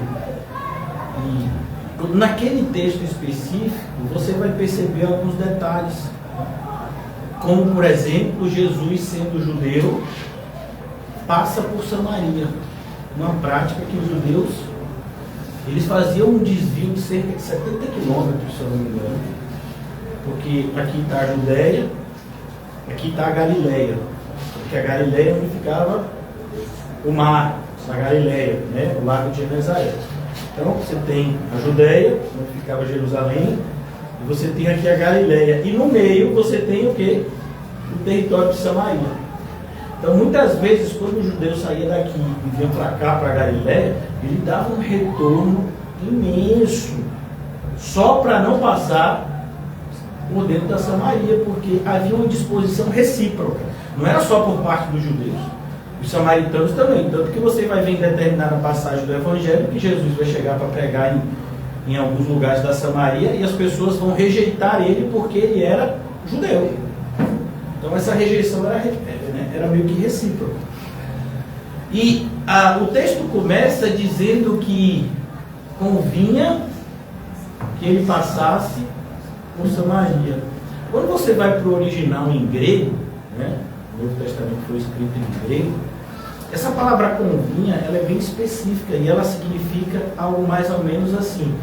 E naquele texto específico, você vai perceber alguns detalhes, como por exemplo, Jesus sendo judeu, passa por Samaria, uma prática que os judeus eles faziam um desvio de cerca de 70 quilômetros, se eu não me engano, porque aqui está a Judéia, aqui está a Galileia, porque a Galileia onde ficava o mar, a Galileia, né? O lago de Genezaré. Então você tem a Judéia, onde ficava Jerusalém, e você tem aqui a Galileia, e no meio você tem o quê? O território de Samaria. Então muitas vezes quando o judeu saía daqui e vinha para cá, para a Galileia, ele dava um retorno imenso, só para não passar por dentro da Samaria, porque havia uma disposição recíproca, não era só por parte dos judeus, os samaritanos também. Tanto que você vai ver em determinada passagem do Evangelho que Jesus vai chegar para pregar em alguns lugares da Samaria e as pessoas vão rejeitar ele porque ele era judeu. Então essa rejeição era meio que recíproca. E o texto começa dizendo que convinha que ele passasse por Samaria. Quando você vai para o original em grego, né, o Novo Testamento foi escrito em grego, essa palavra convinha, ela é bem específica e ela significa algo mais ou menos assim.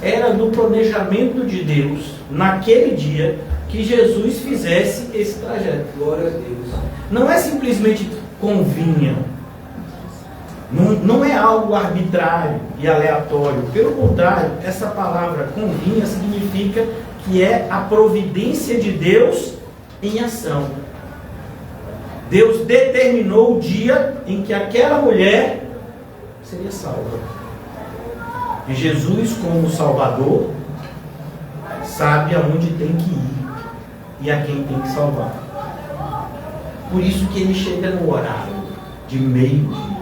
Era do planejamento de Deus, naquele dia, que Jesus fizesse esse trajeto. Glória a Deus. Não é simplesmente convinha. Não é algo arbitrário e aleatório. Pelo contrário, essa palavra convinha significa que é a providência de Deus em ação. Deus determinou o dia em que aquela mulher seria salva. E Jesus, como Salvador, sabe aonde tem que ir e a quem tem que salvar. Por isso que ele chega no horário de meio-dia.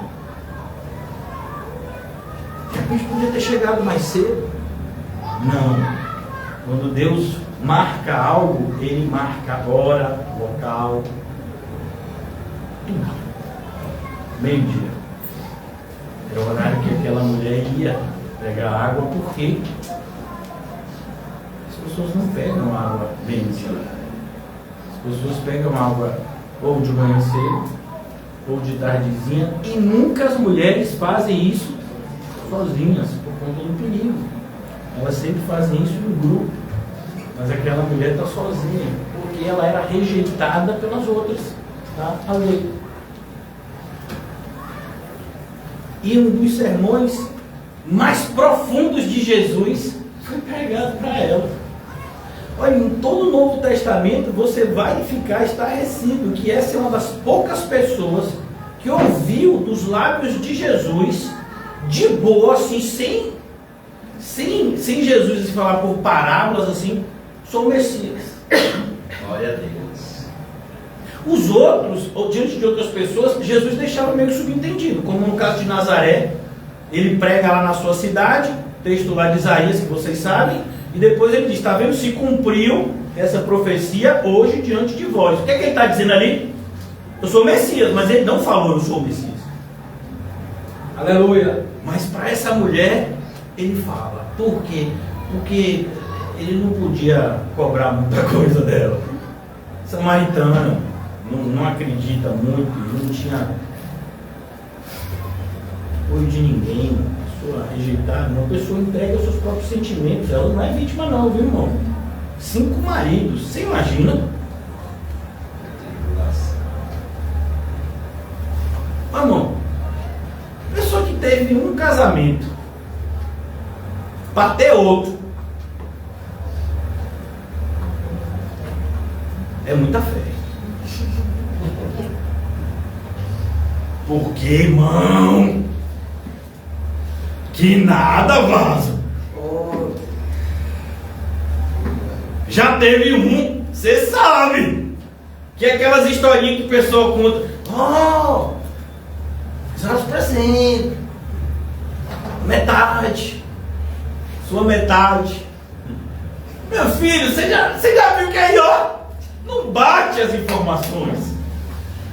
A gente podia ter chegado mais cedo. Não. Quando Deus marca algo, ele marca a hora, local, tudo. Meio-dia. Era o horário que aquela mulher ia pegar água, porque as pessoas não pegam água bem cedo. As pessoas pegam água ou de manhã cedo, ou de tardezinha, e nunca as mulheres fazem isso sozinhas, por conta do perigo. Elas sempre fazem isso em grupo, mas aquela mulher está sozinha, porque ela era rejeitada pelas outras, tá? A lei. E um dos sermões mais profundos de Jesus foi pregado para ela. Olha, em todo o Novo Testamento você vai ficar estarrecido que essa é uma das poucas pessoas que ouviu dos lábios de Jesus, de boa, assim, sem Jesus falar por parábolas, assim, sou o Messias. Glória a Deus. Os outros, ou diante de outras pessoas, Jesus deixava meio subentendido, como no caso de Nazaré, ele prega lá na sua cidade, texto lá de Isaías, que vocês sabem, e depois ele diz, está vendo, se cumpriu essa profecia hoje diante de vós. O que é que ele está dizendo ali? Eu sou o Messias, mas ele não falou eu sou o Messias. Aleluia. Mas para essa mulher, ele fala. Por quê? Porque ele não podia cobrar muita coisa dela. Samaritana não acredita muito, não tinha apoio de ninguém, pessoa rejeitada, uma pessoa entrega os seus próprios sentimentos. Ela não é vítima não, viu, irmão? 5 maridos, você imagina? Irmão, pessoa que teve um casamento para ter outro, é muita fé. Porque, irmão, que nada vaza. Já teve um, você sabe, que é aquelas historinhas que o pessoal conta. Oh, os presentes, metade, sua metade. Meu filho, você já viu que aí, ó, não bate as informações.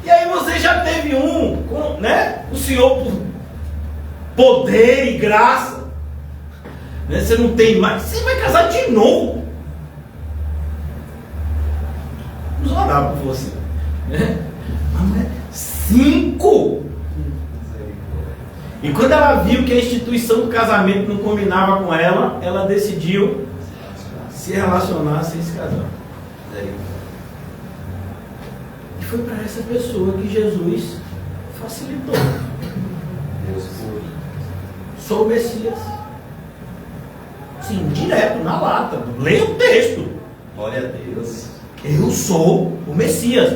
E aí você já teve um, né? O Senhor por poder e graça, né? Você não tem mais, você vai casar de novo. Vamos orar por você, né? 5. E quando ela viu que a instituição do casamento não combinava com ela, ela decidiu se relacionar sem se casar. E foi para essa pessoa que Jesus facilitou. Sou o Messias. Sim, direto, na lata. Leia o texto. Glória a Deus. Eu sou o Messias.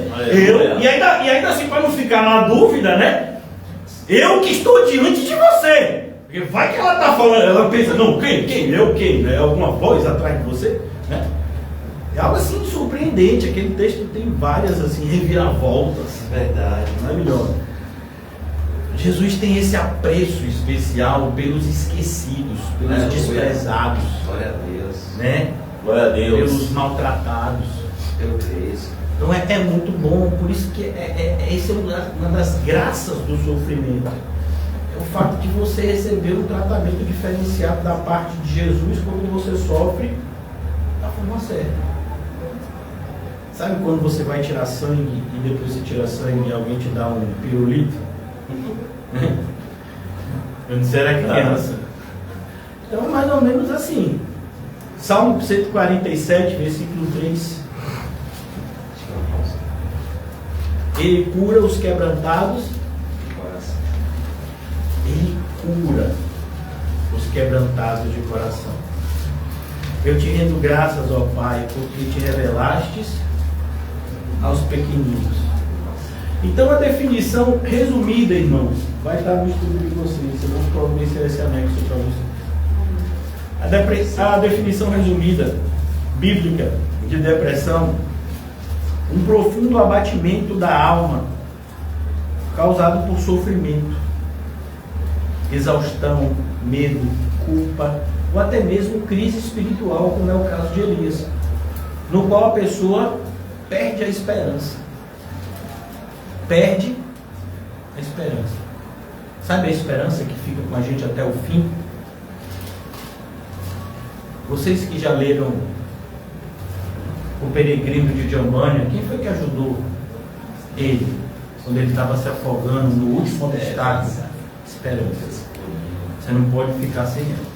E ainda assim, para não ficar na dúvida, né? Eu que estou diante de você. Porque vai que ela está falando, ela pensa, não, quem? Eu quem? É alguma voz atrás de você? Né? É algo assim surpreendente. Aquele texto tem várias assim reviravoltas. Verdade. Maravilhoso. Jesus tem esse apreço especial pelos esquecidos, pelos desprezados. Glória a Deus. Né? Glória a Deus. Pelos maltratados. Pelo Cristo. Então é muito bom, por isso que essa é uma das graças do sofrimento. É o fato de você receber um tratamento diferenciado da parte de Jesus quando você sofre da forma certa. Sabe quando você vai tirar sangue e depois você tira sangue e alguém te dá um pirulito? Quando você era criança. Então é mais ou menos assim. Salmo 147, versículo 3. Ele cura os quebrantados. Ele cura os quebrantados de coração. Eu te rendo graças, ó Pai, porque te revelastes aos pequeninos. Então a definição resumida, irmãos, vai estar no estudo de vocês. Eu vou providenciar esse anexo para vocês. A definição resumida bíblica de depressão: um profundo abatimento da alma causado por sofrimento, exaustão, medo, culpa ou até mesmo crise espiritual, como é o caso de Elias, no qual a pessoa perde a esperança. Perde a esperança. Sabe a esperança que fica com a gente até o fim? Vocês que já leram O Peregrino de John Bunyan, quem foi que ajudou ele quando ele estava se afogando no último obstáculo? Esperança. Você não pode ficar sem ela.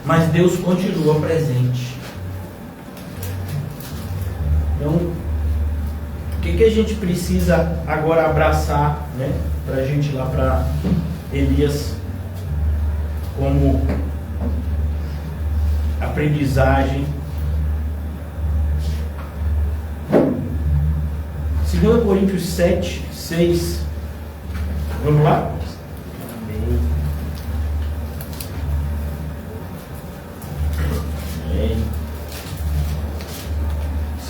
Mas Deus continua presente. Então, o que a gente precisa agora abraçar, né, para a gente ir lá para Elias como aprendizagem. 2 Coríntios 7, 6. Vamos lá? Amém. Amém.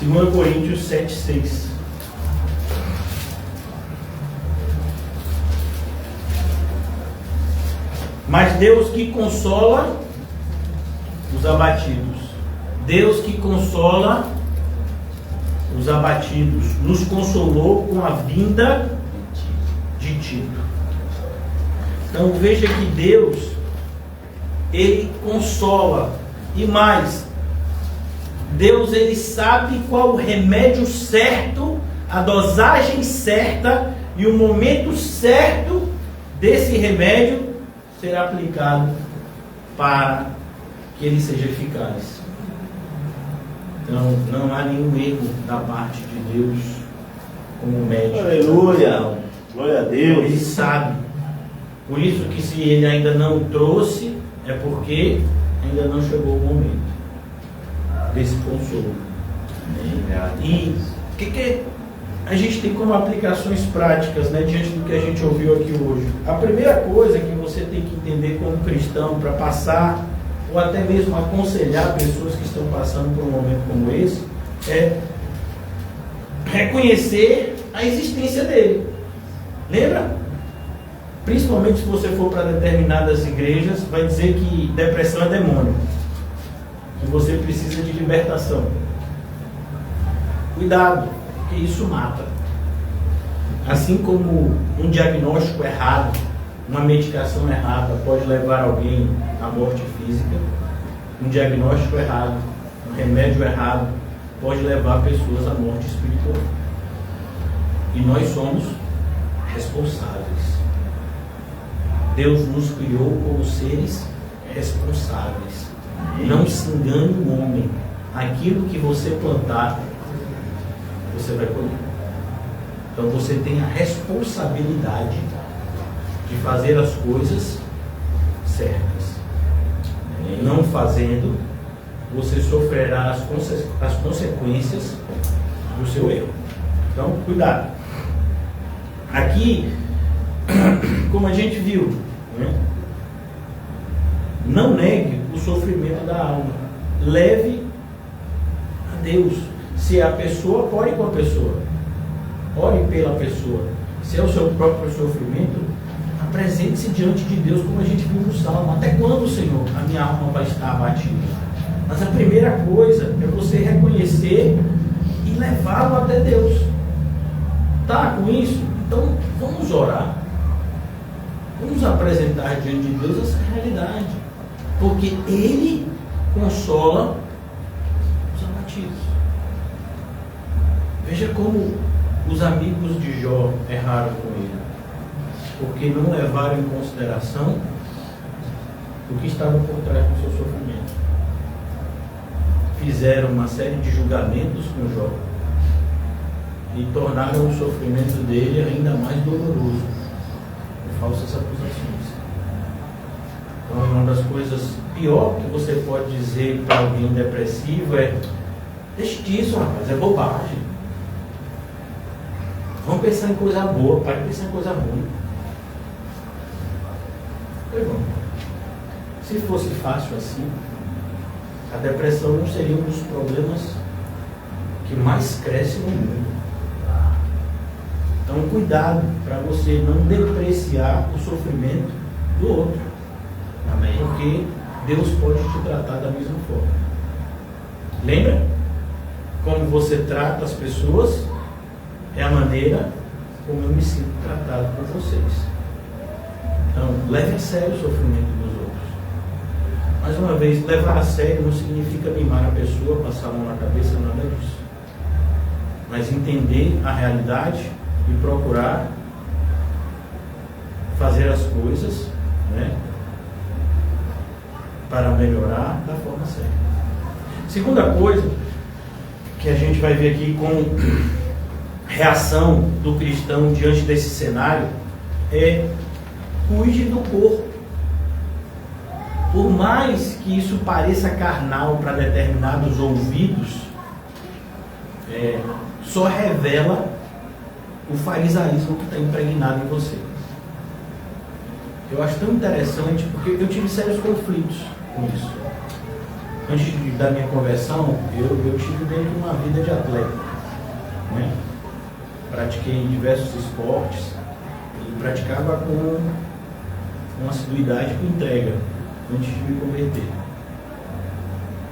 2 Coríntios 7, 6. Mas Deus que consola os abatidos. Deus que consola os abatidos. Nos consolou com a vinda de Tito. Então veja que Deus, Ele consola. E mais, Deus, Ele sabe qual o remédio certo, a dosagem certa e o momento certo desse remédio ser aplicado para que ele seja eficaz. Então, não há nenhum erro da parte de Deus como médico. Aleluia! Glória a Deus! Ele sabe. Por isso que se ele ainda não trouxe, é porque ainda não chegou o momento desse consolo. E o que a gente tem como aplicações práticas, né, diante do que a gente ouviu aqui hoje? A primeira coisa que você tem que entender como cristão para passar, ou até mesmo aconselhar pessoas que estão passando por um momento como esse, é reconhecer a existência dele. Lembra? Principalmente se você for para determinadas igrejas, vai dizer que depressão é demônio, que você precisa de libertação. Cuidado, porque isso mata. Assim como um diagnóstico errado, uma medicação errada pode levar alguém à morte física, um diagnóstico errado, um remédio errado pode levar pessoas à morte espiritual. E nós somos responsáveis. Deus nos criou como seres responsáveis. Não se engane o homem. Aquilo que você plantar, você vai colher. Então você tem a responsabilidade de fazer as coisas certas. Não fazendo, você sofrerá as consequências do seu erro. Então, cuidado. Aqui, como a gente viu, né? Não negue o sofrimento da alma. Leve a Deus. Se é a pessoa, ore com a pessoa. Ore pela pessoa. Se é o seu próprio sofrimento, apresente-se diante de Deus, como a gente viu no Salmo. Até quando, Senhor, a minha alma vai estar abatida? Mas a primeira coisa é você reconhecer e levá-lo até Deus. Tá com isso? Então vamos orar. Vamos apresentar diante de Deus essa realidade. Porque Ele consola os abatidos. Veja como os amigos de Jó erraram com ele. Porque não levaram em consideração o que estava por trás do seu sofrimento. Fizeram uma série de julgamentos com Jó e tornaram o sofrimento dele ainda mais doloroso por falsas acusações. Então, uma das coisas pior que você pode dizer para alguém depressivo é: deixe disso, rapaz, é bobagem. Vamos pensar em coisa boa, para de pensar em coisa ruim. Pois bom, se fosse fácil assim, a depressão não seria um dos problemas que mais cresce no mundo. Então, cuidado para você não depreciar o sofrimento do outro. Amém? Porque Deus pode te tratar da mesma forma. Lembra? Como você trata as pessoas é a maneira como eu me sinto tratado por vocês. Então, leve a sério o sofrimento dos outros. Mais uma vez, levar a sério não significa mimar a pessoa, passar a mão na cabeça, nada disso. Mas entender a realidade e procurar fazer as coisas, né, para melhorar da forma certa. Segunda coisa que a gente vai ver aqui com reação do cristão diante desse cenário é: cuide do corpo. por mais que isso pareça carnal para determinados ouvidos, só revela o farisaísmo que está impregnado em você. Eu acho tão interessante, porque eu tive sérios conflitos com isso. Antes da minha conversão, eu tive dentro de uma vida de atleta, né? Pratiquei diversos esportes e praticava com uma assiduidade, com entrega, antes de me converter.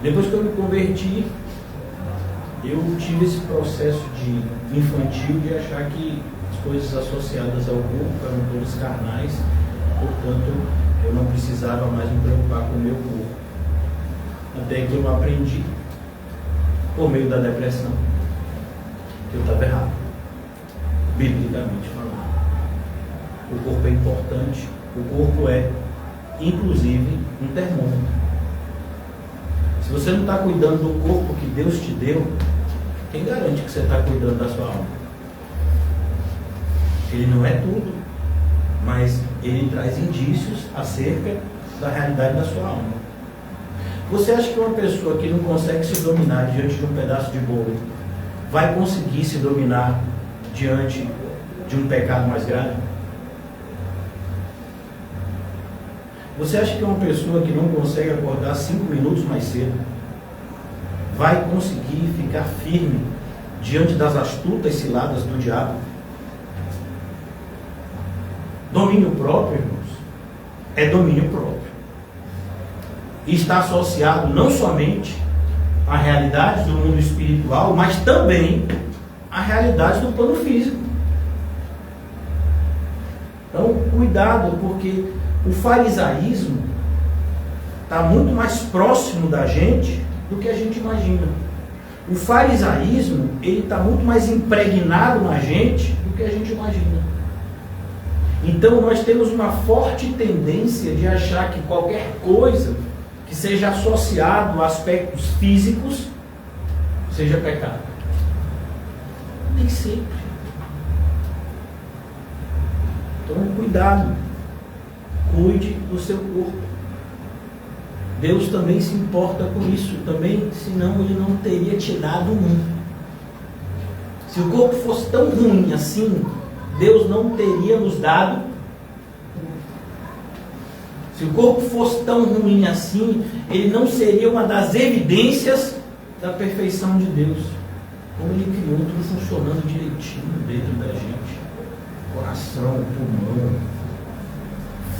Depois que eu me converti, eu tive esse processo infantil de achar que as coisas associadas ao corpo eram todas carnais, portanto eu não precisava mais me preocupar com o meu corpo. Até que eu aprendi, por meio da depressão, que eu estava errado, biblicamente falando. O corpo é importante, o corpo é, inclusive, um termômetro. Se você não está cuidando do corpo que Deus te deu, quem garante que você está cuidando da sua alma? Ele não é tudo, mas ele traz indícios acerca da realidade da sua alma. Você acha que uma pessoa que não consegue se dominar diante de um pedaço de bolo vai conseguir se dominar diante de um pecado mais grave? Você acha que uma pessoa que não consegue acordar 5 minutos mais cedo vai conseguir ficar firme diante das astutas ciladas do diabo? Domínio próprio, irmãos, é domínio próprio. E está associado não somente à realidade do mundo espiritual, mas também à realidade do plano físico. Então, cuidado, porque o farisaísmo está muito mais próximo da gente do que a gente imagina. O farisaísmo, ele está muito mais impregnado na gente do que a gente imagina. Então, nós temos uma forte tendência de achar que qualquer coisa que seja associado a aspectos físicos seja pecado. Nem sempre. Então, cuidado. Cuide do seu corpo. Deus também se importa com isso. Também, senão Ele não teria te dado um. Se o corpo fosse tão ruim assim, Deus não teria nos dado. Se o corpo fosse tão ruim assim, ele não seria uma das evidências da perfeição de Deus. Como Ele criou tudo funcionando direitinho dentro da gente. Coração, pulmão,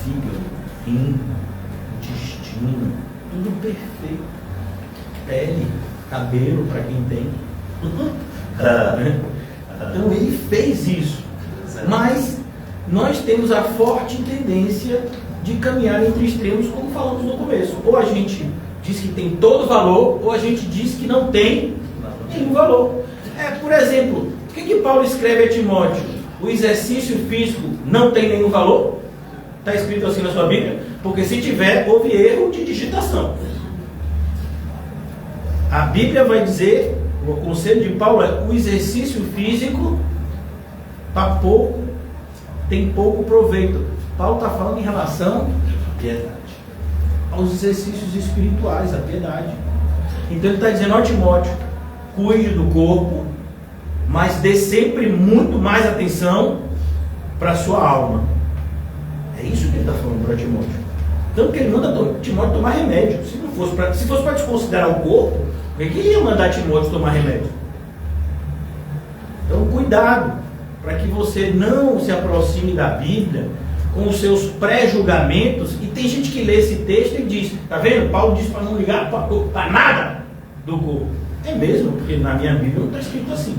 fígado, rim, intestino, tudo perfeito. Pele, cabelo para quem tem. Então Ele fez isso. Mas nós temos a forte tendência de caminhar entre extremos, como falamos no começo. Ou a gente diz que tem todo valor, ou a gente diz que não tem nenhum valor. Por exemplo, o que Paulo escreve a Timóteo? O exercício físico não tem nenhum valor? Está escrito assim na sua Bíblia? Porque se tiver, houve erro de digitação. A Bíblia vai dizer, o conselho de Paulo é: o exercício físico tem pouco proveito. Paulo está falando em relação à piedade, aos exercícios espirituais, à piedade. Então ele está dizendo: ó Timóteo, cuide do corpo, mas dê sempre muito mais atenção para a sua alma. É isso que ele está falando para Timóteo. Tanto que ele manda Timóteo tomar remédio. Se fosse para desconsiderar o corpo, por que ele ia mandar Timóteo tomar remédio? Então cuidado, para que você não se aproxime da Bíblia com os seus pré-julgamentos. E tem gente que lê esse texto e diz: tá vendo? Paulo diz para não ligar para nada do corpo. É mesmo, porque na minha Bíblia não está escrito assim.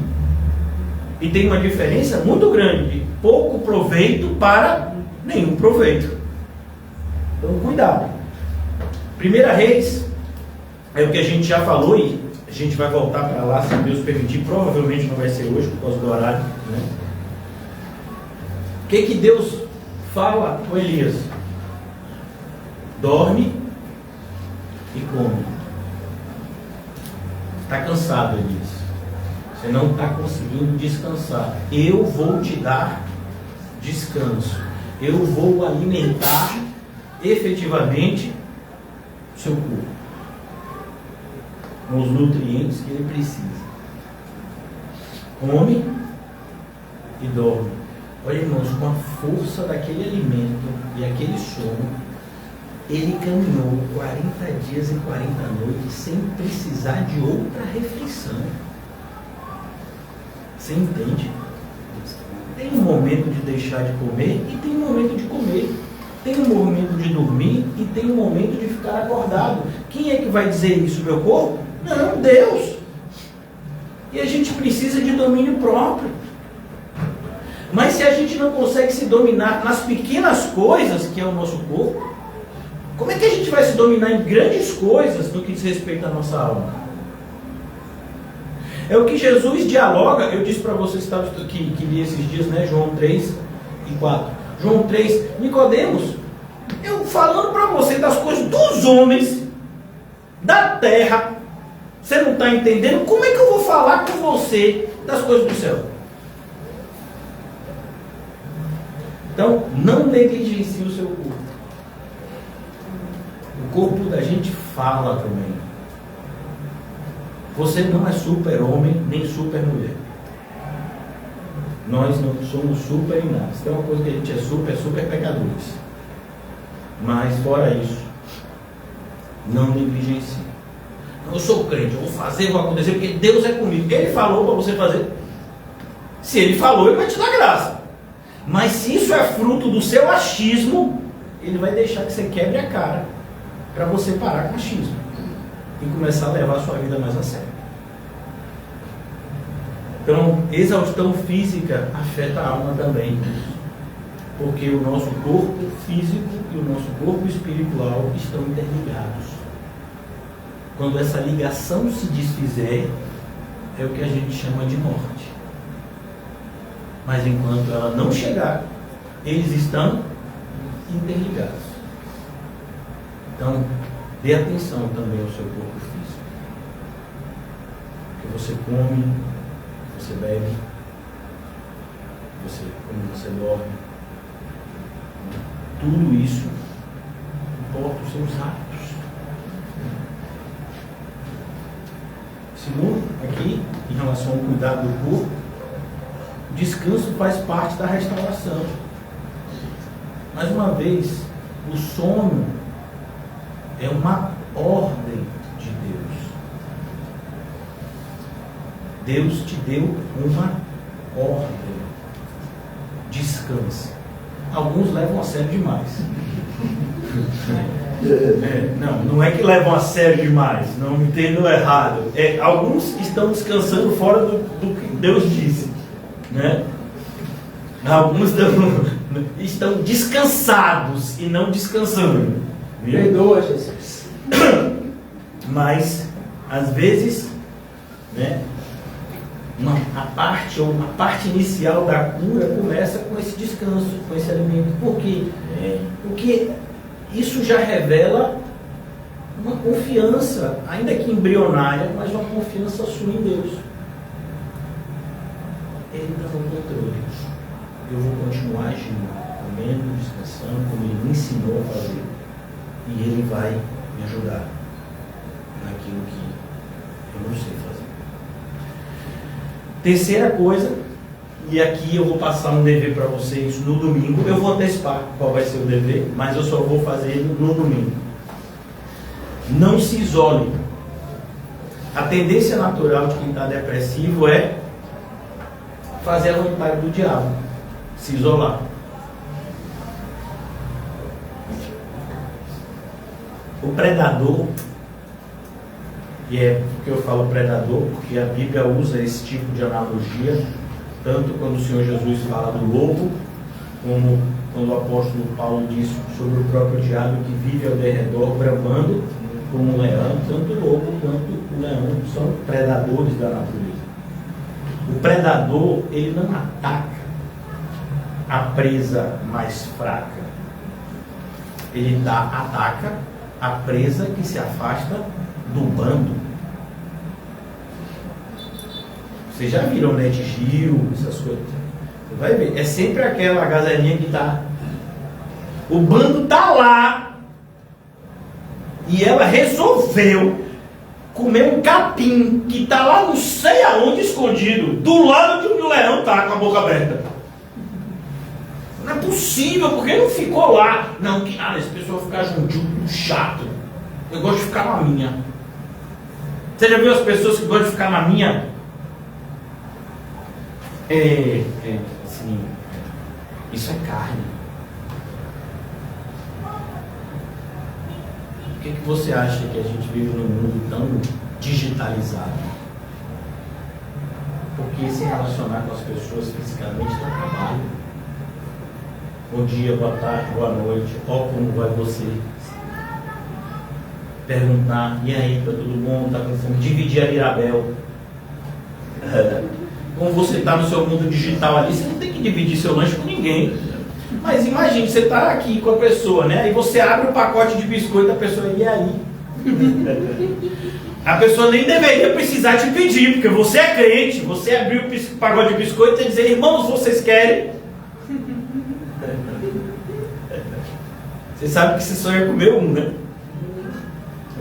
E tem uma diferença muito grande de pouco proveito para nenhum proveito. Então cuidado. 1 Reis é o que a gente já falou, e a gente vai voltar para lá, se Deus permitir. Provavelmente não vai ser hoje por causa do horário, né? O que Deus fala com Elias? Dorme e come. Está cansado, Elias. Você não está conseguindo descansar. Eu vou te dar descanso. Eu vou alimentar efetivamente seu corpo com os nutrientes que ele precisa. Come e dorme. Olha, irmãos, com a força daquele alimento e aquele sono, ele caminhou 40 dias e 40 noites sem precisar de outra refeição. Você entende? Tem um momento de deixar de comer e tem um momento de comer. Tem um momento de dormir e tem um momento de ficar acordado. Quem é que vai dizer isso? Meu corpo? Não, Deus. E a gente precisa de domínio próprio. Mas se a gente não consegue se dominar nas pequenas coisas que é o nosso corpo, como é que a gente vai se dominar em grandes coisas no que diz respeito à nossa alma? É o que Jesus dialoga. Eu disse para vocês que li esses dias, né? João 3 e 4. João 3, Nicodemos, eu falando para você das coisas dos homens, da terra, você não está entendendo? Como é que eu vou falar com você das coisas do céu? Então, não negligencie o seu corpo. O corpo da gente fala também. Você não é super-homem nem super-mulher. Nós não somos super em nada. Se tem uma coisa que a gente é super pecadores. Mas fora isso, não negligencie. Eu sou crente, eu vou fazer, vou acontecer, porque Deus é comigo. Ele falou para você fazer. Se ele falou, ele vai te dar graça. Mas se isso é fruto do seu achismo, ele vai deixar que você quebre a cara para você parar com o achismo e começar a levar a sua vida mais a sério. Então, exaustão física afeta a alma também, porque o nosso corpo físico e o nosso corpo espiritual estão interligados. Quando essa ligação se desfizer, é o que a gente chama de morte. Mas enquanto ela não chegar, eles estão interligados. Então, dê atenção também ao seu corpo físico. Porque você come, você bebe, como você dorme, tudo isso importa os seus hábitos. Segundo, aqui, em relação ao cuidado do corpo, o descanso faz parte da restauração. Mais uma vez, o sono é uma ordem de Deus. Deus te deu uma ordem. Descanse. Alguns levam a sério demais. Não é que levam a sério demais, não me entendam errado. Alguns estão descansando fora do que Deus disse, né? Alguns estão descansados e não descansando. Perdoa, Jesus. Mas às vezes, né, a parte inicial da cura começa com esse descanso, com esse alimento. Por quê? Porque isso já revela uma confiança, ainda que embrionária, mas uma confiança sua em Deus. Ele está no controle. Eu vou continuar agindo, comendo, descansando, como Ele me ensinou a fazer. E Ele vai me ajudar naquilo que eu não sei fazer. Terceira coisa, e aqui eu vou passar um dever para vocês no domingo. Eu vou antecipar qual vai ser o dever, mas eu só vou fazer ele no domingo. Não se isole. A tendência natural de quem está depressivo é fazer a vontade do diabo, se isolar. O predador, e é porque eu falo predador, porque a Bíblia usa esse tipo de analogia, tanto quando o Senhor Jesus fala do lobo, como quando o apóstolo Paulo diz sobre o próprio diabo que vive ao derredor, bramando como um leão. Tanto o lobo quanto o leão são predadores da natureza. O predador, ele não ataca a presa mais fraca. Ele ataca a presa que se afasta do bando. Vocês já viram Net Geo, essas coisas? Você vai ver, é sempre aquela gazelinha que tá. O bando tá lá E ela resolveu comer um capim que está lá não sei aonde escondido, do lado de onde o leão está com a boca aberta. Não é possível, porque não ficou lá. Não, que nada, esse pessoal vai ficar juntinho, chato. Eu gosto de ficar na minha. Você já viu as pessoas que gostam de ficar na minha? Assim, isso é carne. Por que você acha que a gente vive num mundo tão digitalizado? Porque se relacionar com as pessoas fisicamente dá trabalho. Bom dia, boa tarde, boa noite. Ó, como vai você? Perguntar, e aí, tá tudo bom? Tá com fome? Dividir a Mirabel. Como você está no seu mundo digital ali, você não tem que dividir seu lanche com ninguém. Mas imagine, você está aqui com a pessoa, né? E você abre o pacote de biscoito da pessoa, e aí? A pessoa nem deveria precisar te pedir, porque você é crente, você abriu o pacote de biscoito e dizer, irmãos, vocês querem? Você sabe que você só ia comer um, né?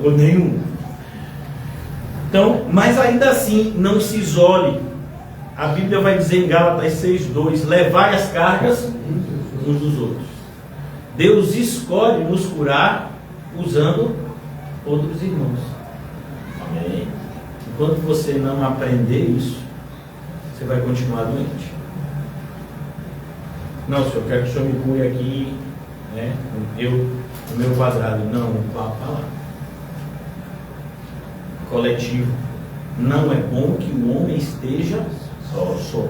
Ou nenhum. Então, mas ainda assim, não se isole. A Bíblia vai dizer em Gálatas 6:2, levai as cargas uns dos outros. Deus escolhe nos curar usando outros irmãos. Amém. Enquanto você não aprender isso, você vai continuar doente. Não, senhor, eu quero que o senhor me cure aqui, né? No meu quadrado. Não, vá para lá. Coletivo. Não é bom que o homem esteja só.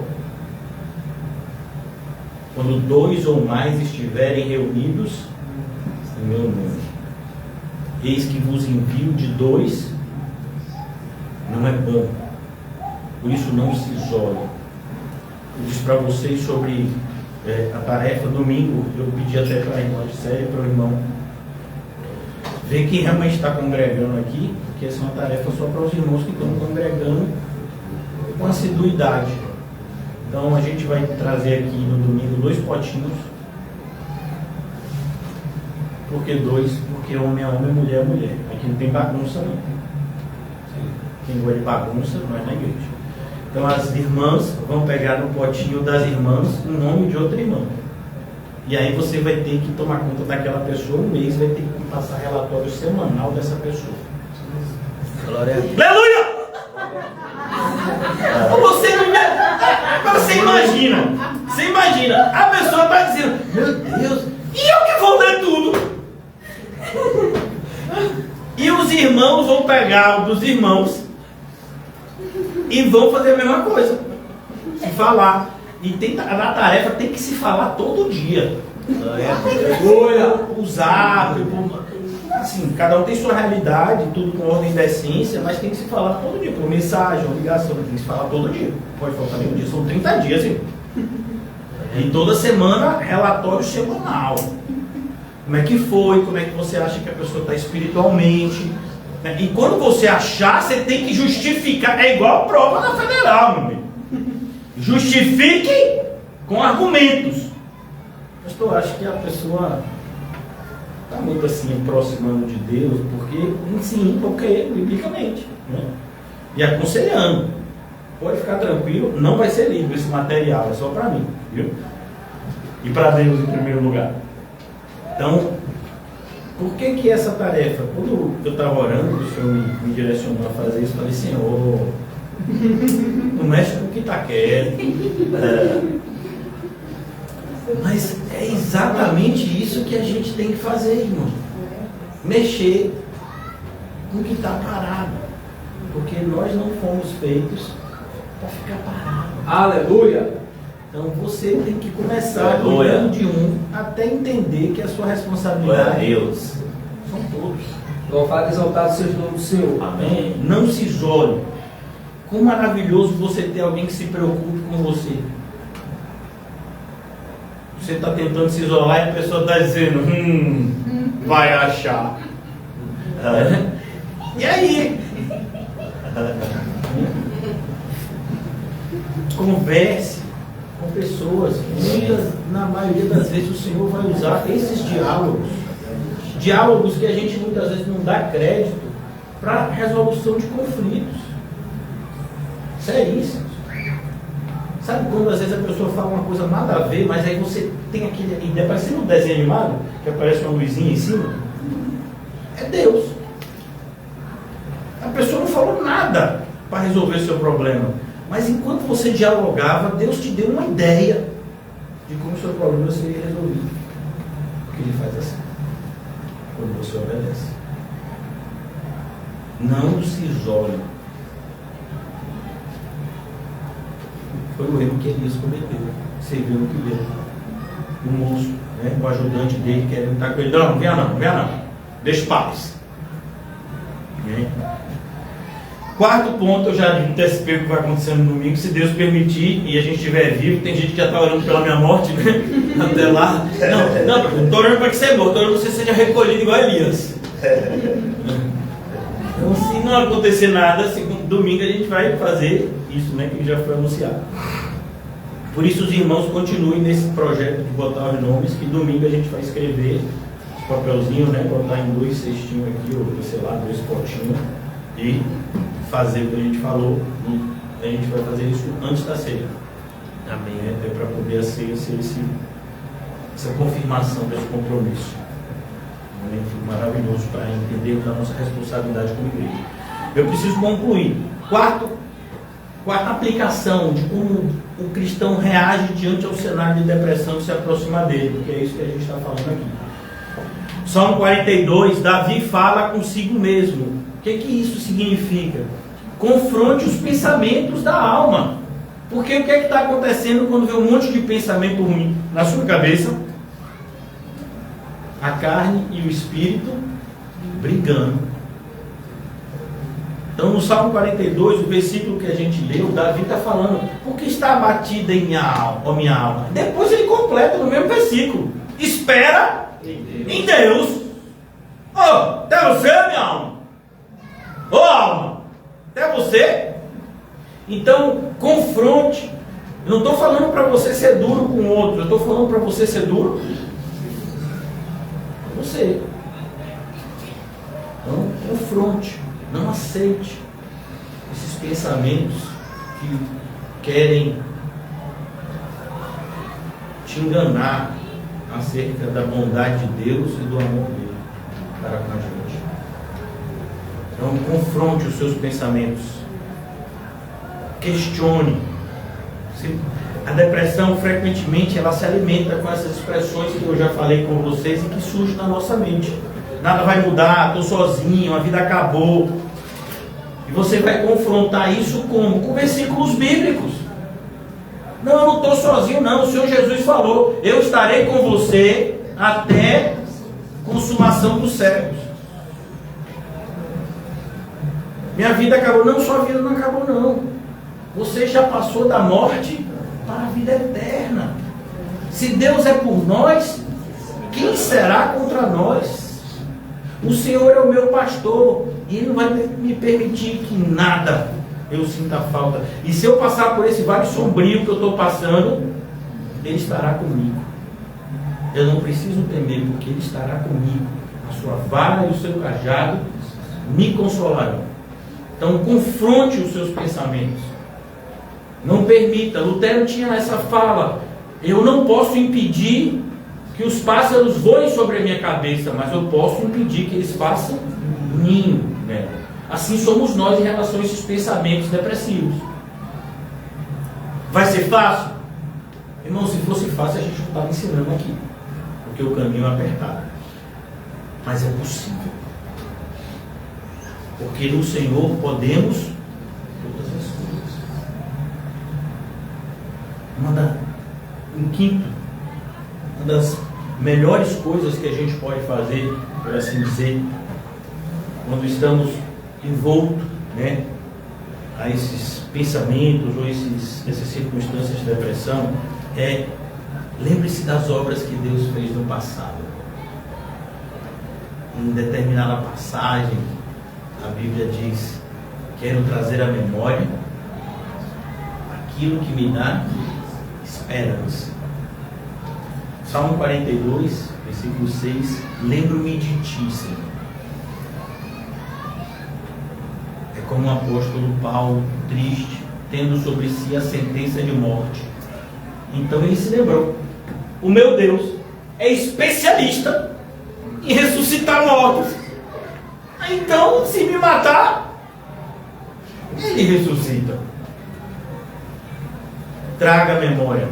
Quando 2 ou mais estiverem reunidos em meu nome, eis que vos envio de 2. Não é bom. Por isso não se isole. Eu disse para vocês sobre a tarefa domingo. Eu pedi até para a irmã de série, para o irmão ver quem realmente está congregando aqui, porque essa é uma tarefa só para os irmãos que estão congregando com assiduidade. Então a gente vai trazer aqui no domingo 2 potinhos. Por que 2? Porque homem é homem, mulher é mulher. Aqui não tem bagunça não. Quem gosta de bagunça não é na igreja. Então as irmãs vão pegar no potinho das irmãs o nome de outra irmã. E aí você vai ter que tomar conta daquela pessoa, um mês vai ter que passar relatório semanal dessa pessoa. Glória a Deus. Aleluia! Você imagina, a pessoa está dizendo, meu Deus, e eu que vou ler tudo? E os irmãos vão pegar o dos irmãos e vão fazer a mesma coisa. Se falar. E na tarefa tem que se falar todo dia. Usar, assim, cada um tem sua realidade, tudo com ordem da essência, mas tem que se falar todo dia, por mensagem, ou ligação, tem que se falar todo dia. Pode faltar nenhum dia, são 30 dias, hein? E toda semana, relatório semanal. Como é que foi, como é que você acha que a pessoa está espiritualmente. E quando você achar, você tem que justificar. É igual a prova na federal, meu amigo. Justifique com argumentos. Pastor, acho que a pessoa está muito assim aproximando de Deus, porque sim, porque biblicamente, né? E aconselhando. Pode ficar tranquilo, não vai ser lido esse material, é só para mim, viu? E para Deus em primeiro lugar. Então, por que essa tarefa? Quando eu estava orando, o Senhor me direcionou a fazer isso, eu falei, Senhor, não mexe com o que está quieto. Mas é exatamente isso que a gente tem que fazer, irmão. Mexer com o que está parado. Porque nós não fomos feitos para ficar parado. Aleluia! Então você tem que começar cuidando de um até entender que a sua responsabilidade. Glória a Deus. São todos. Louvado e exaltado seja o nome do Senhor. Amém. Não se isole. Como maravilhoso você ter alguém que se preocupe com você. Você está tentando se isolar e a pessoa está dizendo, vai achar. E aí? Converse com pessoas. Na maioria das vezes o Senhor vai usar esses diálogos diálogos que a gente muitas vezes não dá crédito para resolução de conflitos. Seríssimo. Sabe quando às vezes a pessoa fala uma coisa nada a ver, mas aí você tem aquele ideia, parece um desenho animado, que aparece uma luzinha em cima? É Deus. A pessoa não falou nada para resolver o seu problema, mas enquanto você dialogava, Deus te deu uma ideia de como o seu problema seria resolvido. Porque Ele faz assim, quando você obedece. Não se isole. Foi o erro que Elias cometeu. Você viu o que deu. O moço, né, o ajudante dele, querendo estar com ele. Não, venha não. Deixa paz. Quarto ponto, eu já antecipei o que vai acontecer no domingo, se Deus permitir e a gente estiver vivo. Tem gente que já está orando pela minha morte, né? Até lá. Não estou orando para que você morra, estou orando para que você seja recolhido igual Elias. Então, se não acontecer nada, domingo a gente vai fazer isso, né, que já foi anunciado. Por isso os irmãos continuem nesse projeto de botar os nomes, que domingo a gente vai escrever os papelzinhos, né, botar em 2 cestinhos aqui, ou sei lá, 2 potinhos, e fazer o que a gente falou. E a gente vai fazer isso antes da ceia. Amém. É para poder a ceia ser essa confirmação desse compromisso. Maravilhoso para entender a nossa responsabilidade como igreja. Eu preciso concluir. Quarta aplicação de como o cristão reage diante ao cenário de depressão e se aproximar dele, porque é isso que a gente está falando aqui. Salmo 42, Davi fala consigo mesmo. O que isso significa? Confronte os pensamentos da alma. Porque o que está acontecendo quando vê um monte de pensamento ruim na sua cabeça? A carne e o espírito brigando. Então no Salmo 42, o versículo que a gente leu, Davi está falando: por que está abatida em minha alma? Depois ele completa no mesmo versículo: espera em Deus. Até você, minha alma. Alma, até você. Então confronte. Eu não estou falando para você ser duro com o outro, eu estou falando para você ser duro com você. Então confronte. Não aceite esses pensamentos que querem te enganar acerca da bondade de Deus e do amor dele para com a gente. Então confronte os seus pensamentos. Questione. A depressão frequentemente ela se alimenta com essas expressões que eu já falei com vocês e que surgem na nossa mente. Nada vai mudar, estou sozinho, a vida acabou. E você vai confrontar isso como? Com versículos bíblicos. Não, eu não estou sozinho não, o Senhor Jesus falou: eu estarei com você até consumação dos séculos. Minha vida acabou. Não, sua vida não acabou não. Você já passou da morte para a vida eterna. Se Deus é por nós, quem será contra nós? O Senhor é o meu pastor e Ele não vai me permitir que nada eu sinta falta. E se eu passar por esse vale sombrio que eu estou passando, Ele estará comigo. Eu não preciso temer, porque Ele estará comigo. A sua vara e o seu cajado me consolarão. Então confronte os seus pensamentos. Não permita. Lutero tinha essa fala: eu não posso impedir que os pássaros voem sobre a minha cabeça, mas eu posso impedir que eles façam ninho nela. Assim somos nós em relação a esses pensamentos depressivos. Vai ser fácil? Irmão, se fosse fácil a gente não estava ensinando aqui, porque o caminho é apertado. Mas é possível, porque no Senhor podemos todas as coisas. Em quinto, uma das melhores coisas que a gente pode fazer, por assim dizer, quando estamos envoltos, né, a esses pensamentos ou essas circunstâncias de depressão, é: lembre-se das obras que Deus fez no passado. Em determinada passagem, a Bíblia diz: quero trazer à memória aquilo que me dá esperança. Salmo 42, Versículo 6. Lembro-me de ti, Senhor. É como o apóstolo Paulo, triste, tendo sobre si a sentença de morte. Então ele se lembrou: o meu Deus é especialista em ressuscitar mortos. Então, se me matar, ele ressuscita. Traga a memória.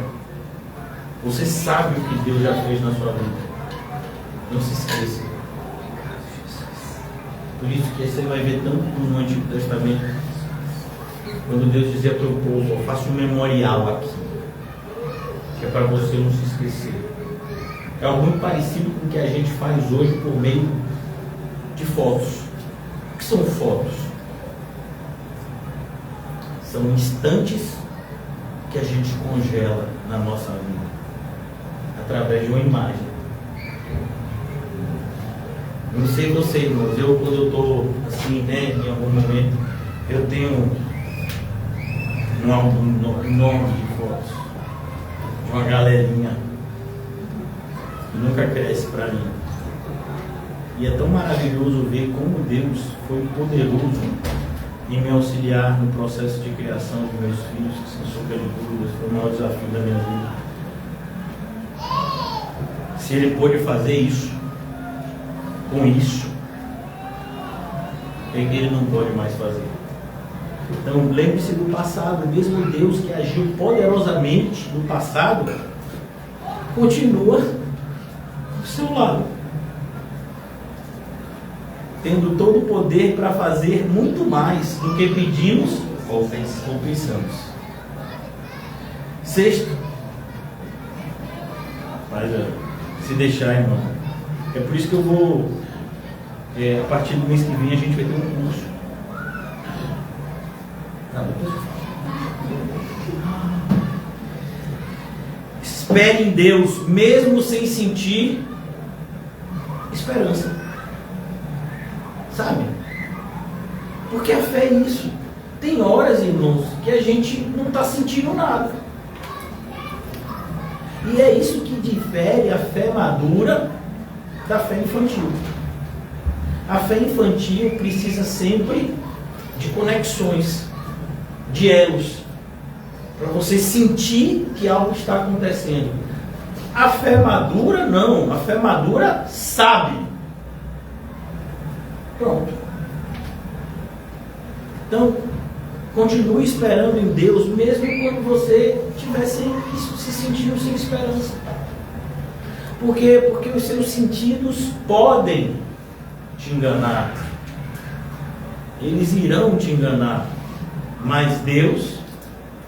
Você sabe o que Deus já fez na sua vida. Não se esqueça. Por isso que você vai ver tanto no Antigo Testamento, quando Deus dizia para o povo: faça um memorial aqui, que é para você não se esquecer. É algo muito parecido com o que a gente faz hoje por meio de fotos. O que são fotos? São instantes que a gente congela na nossa vida através de uma imagem. Eu não sei você, irmãos, quando eu estou assim, né, em algum momento, eu tenho um álbum enorme de fotos de uma galerinha que nunca cresce para mim. E é tão maravilhoso ver como Deus foi poderoso em me auxiliar no processo de criação de meus filhos, que são super dúvidas, foi o maior desafio da minha vida. Se Ele pôde fazer isso, com isso, é que Ele não pode mais fazer. Então lembre-se do passado. Mesmo Deus que agiu poderosamente no passado, continua do seu lado, tendo todo o poder para fazer muito mais do que pedimos ou pensamos. Sexto, mas se deixar, irmão, é por isso que eu vou, a partir do mês que vem a gente vai ter um curso. Depois eu falo. Espere em Deus, mesmo sem sentir esperança. Sabe? Porque a fé é isso. Tem horas, irmãos, que a gente não está sentindo nada. E é isso que difere a fé madura da fé infantil. A fé infantil precisa sempre de conexões, de elos, para você sentir que algo está acontecendo. A fé madura não. A fé madura sabe. Pronto. Então, continue esperando em Deus, mesmo quando você estiver se sentindo sem esperança. Por quê? Porque os seus sentidos podem te enganar. Eles irão te enganar. Mas Deus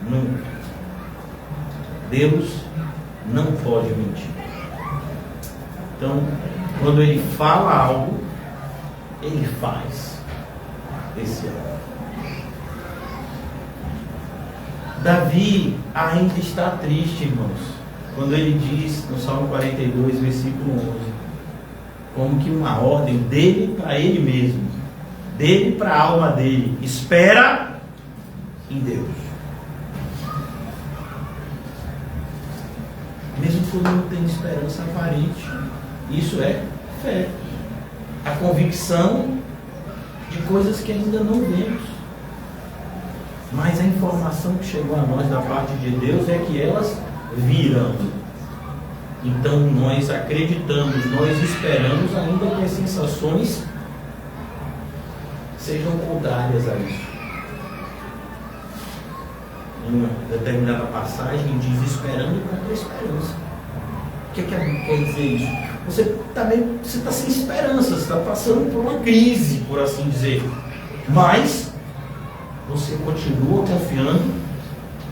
nunca. Deus não pode mentir. Então, quando Ele fala algo, Ele faz esse algo. Davi ainda está triste, irmãos, quando ele diz no Salmo 42, versículo 11, como que uma ordem dele para ele mesmo, dele para a alma dele: espera em Deus. Mesmo quando não tem esperança aparente, isso é fé, a convicção de coisas que ainda não vemos. Mas a informação que chegou a nós da parte de Deus é que elas virão. Então nós acreditamos, nós esperamos, ainda que as sensações sejam contrárias a isso. Em uma determinada passagem diz: esperando contra a esperança. O que quer dizer isso? Você está sem esperança, você está passando por uma crise, por assim dizer. Mas você continua confiando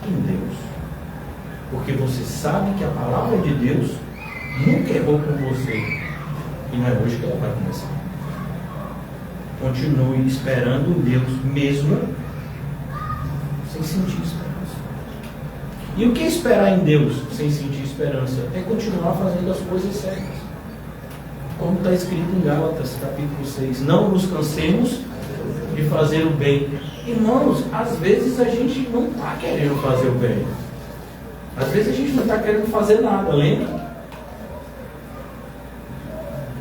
em Deus, porque você sabe que a palavra de Deus nunca errou com você, e não é hoje que ela vai começar. Continue esperando em Deus, mesmo sem sentir esperança. E o que é esperar em Deus sem sentir esperança? É continuar fazendo as coisas certas, como está escrito em Gálatas capítulo 6: não nos cansemos de fazer o bem. Irmãos, às vezes a gente não está querendo fazer o bem. Às vezes a gente não está querendo fazer nada, lembra?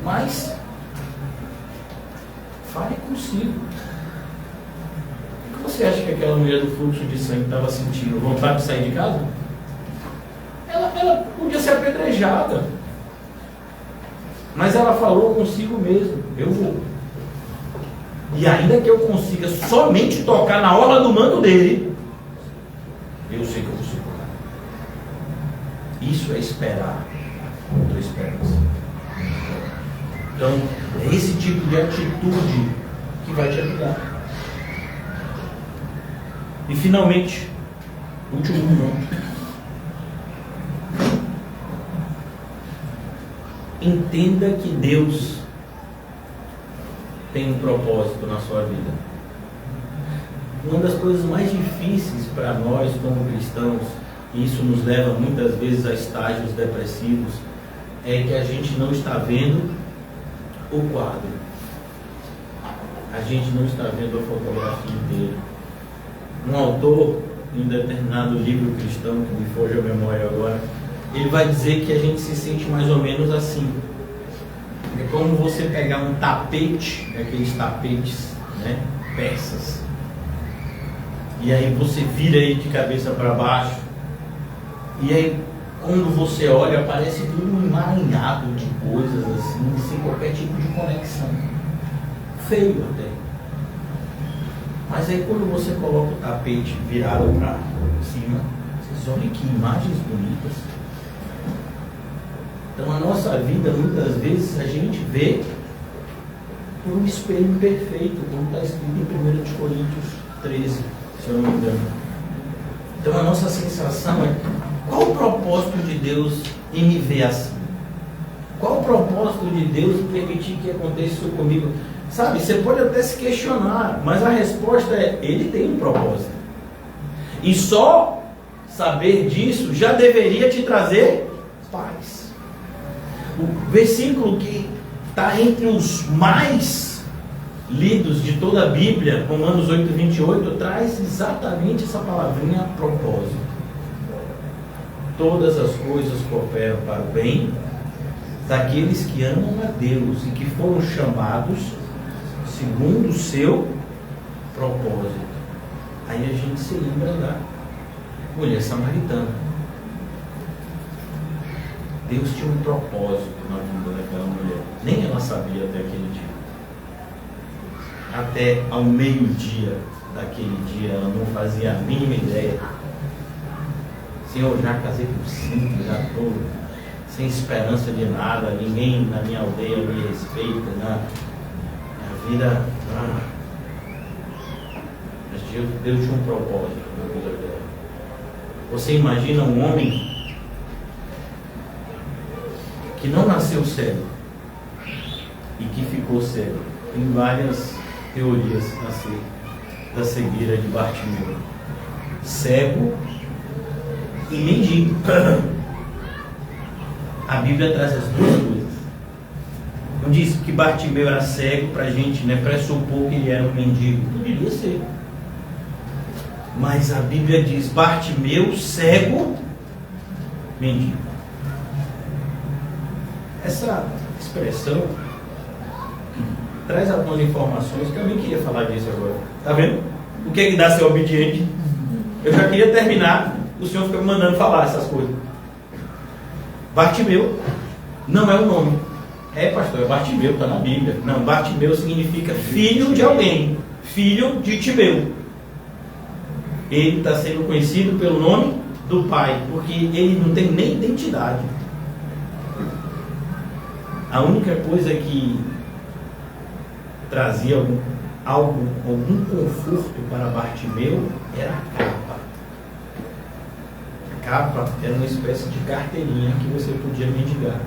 Mas fale consigo. O que você acha que aquela mulher do fluxo de sangue estava sentindo? Vontade de sair de casa? Ela podia ser apedrejada. Mas ela falou consigo mesmo: eu vou. E ainda que eu consiga somente tocar na orla do manto dele, eu sei que eu vou suportar. Isso é esperar contra a esperança. Então, é esse tipo de atitude que vai te ajudar. E finalmente, último ponto. Entenda que Deus tem um propósito na sua vida. Uma das coisas mais difíceis para nós como cristãos, e isso nos leva muitas vezes a estágios depressivos, é que a gente não está vendo o quadro. A gente não está vendo a fotografia inteira. Um autor, em um determinado livro cristão, que me foge a memória agora, ele vai dizer que a gente se sente mais ou menos assim. É como você pegar um tapete, aqueles tapetes, né, persas, e aí você vira ele de cabeça para baixo, e aí quando você olha parece tudo um emaranhado de coisas assim, sem qualquer tipo de conexão, feio até. Mas aí quando você coloca o tapete virado para cima, vocês olhem que imagens bonitas. Então a nossa vida, muitas vezes, a gente vê por um espelho imperfeito, como está escrito em 1 Coríntios 13, se eu não me engano. Então a nossa sensação é: qual o propósito de Deus em me ver assim? Qual o propósito de Deus em permitir que aconteça isso comigo? Sabe, você pode até se questionar, mas a resposta é: Ele tem um propósito. E só saber disso já deveria te trazer paz. O versículo que está entre os mais lidos de toda a Bíblia, Romanos 8:28, traz exatamente essa palavrinha: propósito. Todas as coisas cooperam para o bem daqueles que amam a Deus e que foram chamados segundo o seu propósito. Aí a gente se lembra da mulher samaritana. Deus tinha um propósito na vida daquela mulher. Nem ela sabia até aquele dia. Até ao meio-dia daquele dia, ela não fazia a mínima ideia. Senhor, já casei com 5, já estou sem esperança de nada, ninguém na minha aldeia me respeita, minha vida. Mas Deus tinha um propósito na vida dela. Você imagina um homem que não nasceu cego e que ficou cego? Tem várias teorias da cegueira de Bartimeu: cego e mendigo. A Bíblia traz as duas coisas. Não diz que Bartimeu era cego para a gente, né, pressupor que ele era um mendigo. Poderia ser. Mas a Bíblia diz: Bartimeu, cego, mendigo. Essa expressão traz algumas informações que eu nem queria falar disso agora. Tá vendo? O que é que dá ser obediente? Eu já queria terminar, o Senhor fica me mandando falar essas coisas. Bartimeu não é o nome. É, pastor, é Bartimeu, está na Bíblia. Não, Bartimeu significa filho de alguém, filho de Timeu. Ele está sendo conhecido pelo nome do pai, porque ele não tem nem identidade. A única coisa que trazia algum conforto para Bartimeu era a capa. A capa era uma espécie de carteirinha que você podia mendigar.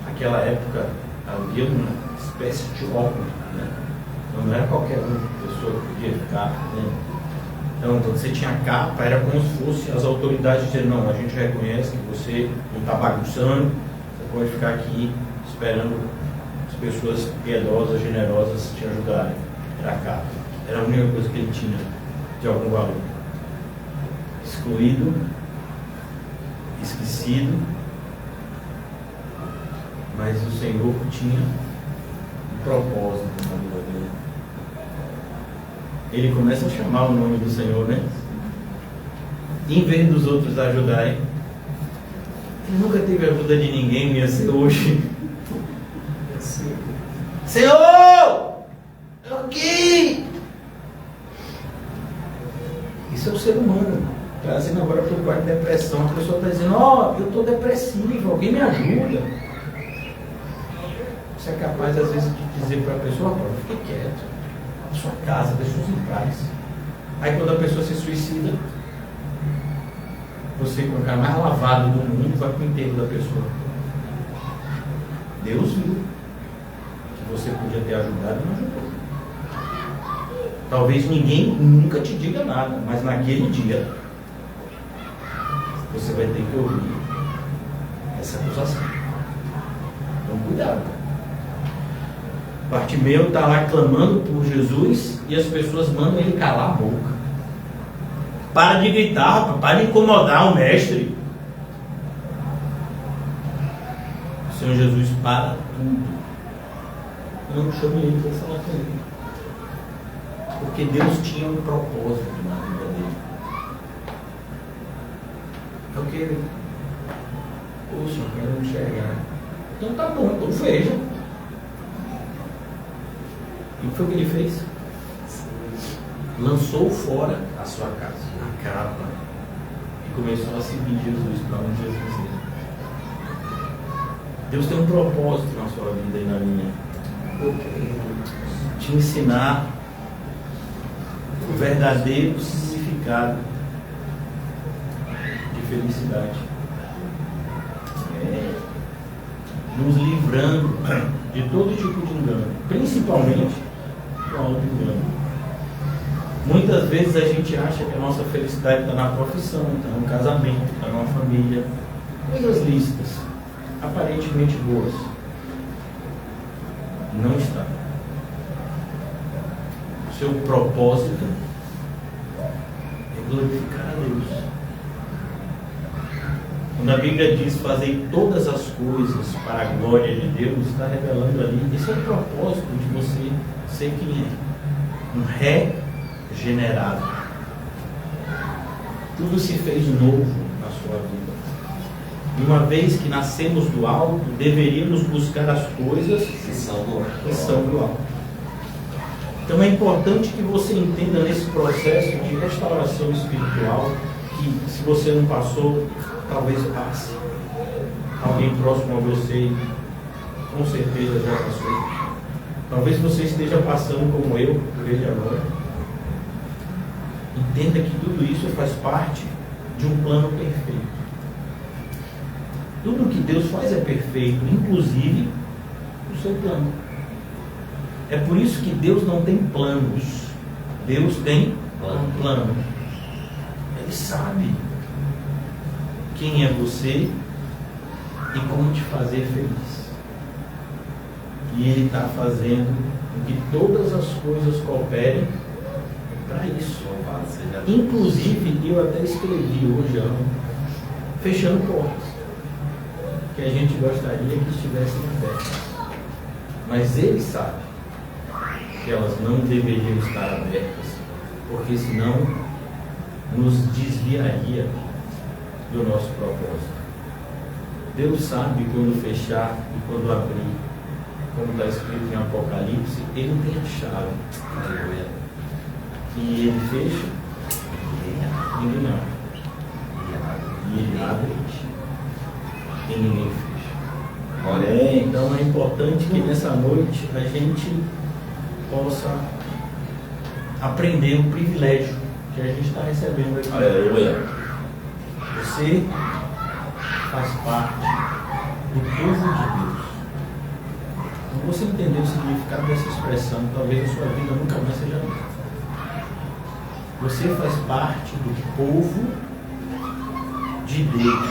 Naquela época havia uma espécie de óculos, né? Não era qualquer pessoa que podia ficar, né? Então, quando você tinha capa, era como se fosse as autoridades dizendo: não, a gente reconhece que você não está bagunçando, você pode ficar aqui esperando as pessoas piedosas, generosas te ajudarem. Era a capa. Era a única coisa que ele tinha de algum valor. Excluído, esquecido, Mas o Senhor tinha um propósito na vida dele. Ele começa a chamar o nome do Senhor, né? Em vez dos outros ajudarem. Ele nunca teve ajuda de ninguém, ia ser hoje. Senhor! Eu aqui! Isso é o ser humano. Trazendo agora para o quarto de depressão. A pessoa está dizendo, eu estou depressivo, alguém me ajuda. Você é capaz, às vezes, de dizer para a pessoa, fique quieto, na sua casa, deixa os em paz. Aí quando a pessoa se suicida, você, com o cara mais lavado do mundo, vai para o enterro da pessoa. Deus viu que você podia ter ajudado e não ajudou. Talvez ninguém nunca te diga nada, mas naquele dia você vai ter que ouvir essa acusação. Então cuidado. Bartimeu está lá clamando por Jesus e as pessoas mandam ele calar a boca. Para de gritar, rapaz, para de incomodar o mestre. O Senhor Jesus para tudo. Eu não chamo ele para falar com ele. Porque Deus tinha um propósito na vida dele. É o que ele... Poxa, eu quero enxergar. Então tá bom, então veja. E o que foi que ele fez? Lançou fora a sua casa, a capa, e começou a seguir Jesus para onde Jesus ia. Deus tem um propósito na sua vida e na minha. Te ensinar o verdadeiro significado de felicidade. Nos livrando de todo tipo de engano, principalmente do auto-engano. Muitas vezes a gente acha que a nossa felicidade está na profissão, está no casamento, está numa família, coisas lícitas, aparentemente boas. Não está. O seu propósito é glorificar a Deus. Quando a Bíblia diz fazer todas as coisas para a glória de Deus, está revelando ali, esse é o propósito de você ser quem é. Um regenerado. Tudo se fez novo na sua vida. E uma vez que nascemos do alto, deveríamos buscar as coisas que são do alto. Então é importante que você entenda nesse processo de restauração espiritual, que se você não passou, talvez passe. Alguém próximo a você, com certeza já passou. Talvez você esteja passando como eu, por ele agora. Entenda que tudo isso faz parte de um plano perfeito. Tudo o que Deus faz é perfeito, inclusive o seu plano. É por isso que Deus não tem planos. Deus tem um plano. Ele sabe quem é você e como te fazer feliz. E Ele está fazendo com que todas as coisas cooperem para isso. Inclusive, eu até escrevi hoje, fechando portas, que a gente gostaria que estivessem abertas. Mas Ele sabe que elas não deveriam estar abertas, porque senão nos desviaria do nosso propósito. Deus sabe quando fechar e quando abrir. Como está escrito em Apocalipse, Ele tem a chave. Aleluia. E Ele fecha, ninguém abre. E Ele abre, e ninguém fecha. Olha, então é importante que nessa noite a gente possa aprender o privilégio que a gente está recebendo aqui. aleluia. Você faz parte do povo de Deus. Quando você entender o significado dessa expressão, talvez a sua vida nunca mais seja a mesma. Você faz parte do povo de Deus.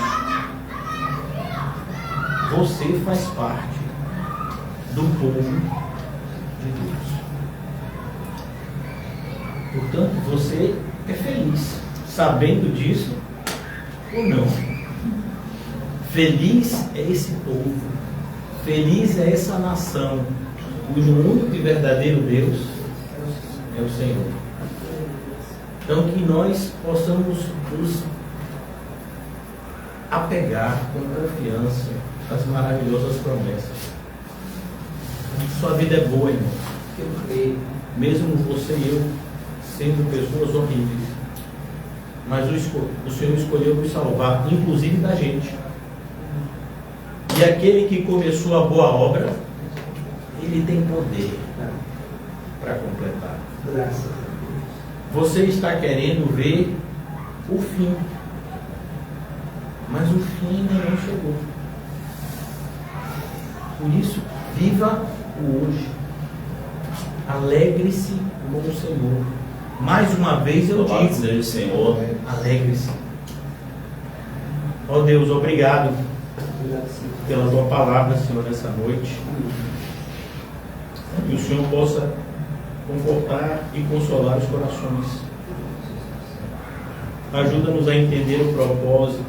Você faz parte do povo de Deus. Portanto, você é feliz, sabendo disso ou não. Feliz é esse povo. Feliz é essa nação cujo único e verdadeiro Deus é o Senhor. Então que nós possamos nos apegar com confiança às maravilhosas promessas. Sua vida é boa, irmão. Eu creio. Mesmo você e eu sendo pessoas horríveis. Mas o Senhor escolheu nos salvar, inclusive da gente. E aquele que começou a boa obra, ele tem poder para completar. Graças a Deus. Você está querendo ver o fim, mas o fim ainda não chegou. Por isso, viva o hoje. Alegre-se com o Senhor. Mais uma vez eu Louvado digo, seja o Senhor. alegre-se. Ó Deus, obrigado pela tua palavra, Senhor, nessa noite. Que o Senhor possa confortar e consolar os corações. Ajuda-nos a entender o propósito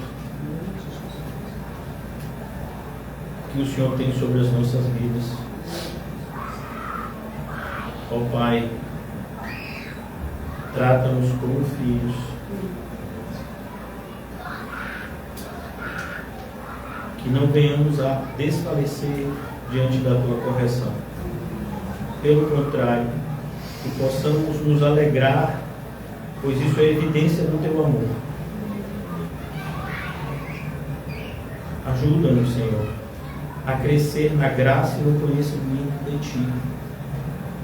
que o Senhor tem sobre as nossas vidas. Ó Pai, trata-nos como filhos. Que não venhamos a desfalecer diante da tua correção. Pelo contrário, que possamos nos alegrar, pois isso é evidência do teu amor. Ajuda-nos, Senhor, a crescer na graça e no conhecimento de Ti,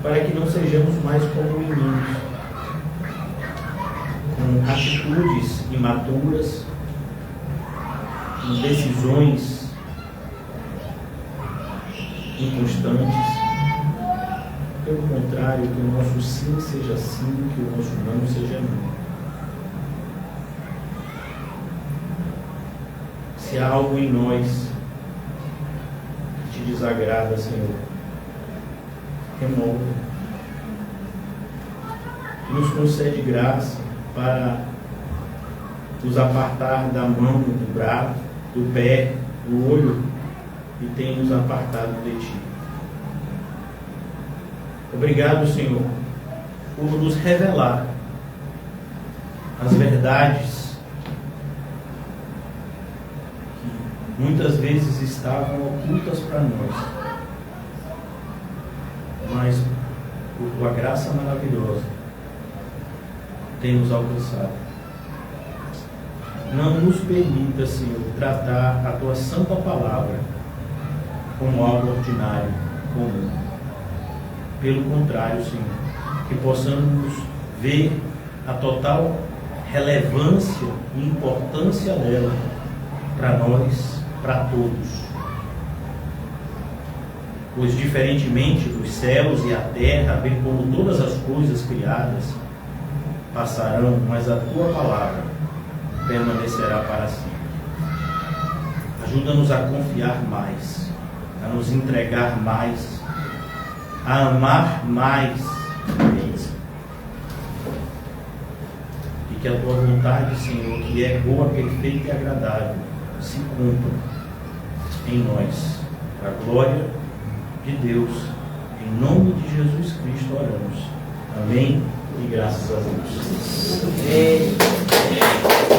para que não sejamos mais como meninos, com atitudes imaturas, com decisões inconstantes. Pelo contrário, que o nosso sim seja sim, que o nosso não seja não. Se há algo em nós que te desagrada, Senhor, remova. Nos concede graça para nos apartar da mão, do braço, do pé, do olho, e tem nos apartado de Ti. Obrigado, Senhor, por nos revelar as verdades que muitas vezes estavam ocultas para nós, mas por Tua graça maravilhosa tem nos alcançado. Não nos permita, Senhor, tratar a Tua santa palavra como algo ordinário, comum. Pelo contrário, Senhor, que possamos ver a total relevância e importância dela para nós, para todos. Pois, diferentemente dos céus e a terra, bem como todas as coisas criadas, passarão, mas a Tua palavra permanecerá para sempre. Ajuda-nos a confiar mais, a nos entregar mais, a amar mais, e que a Tua vontade, Senhor, que é boa, perfeita e agradável, se cumpra em nós, para a glória de Deus. Em nome de Jesus Cristo oramos. Amém e graças a Deus. Amém.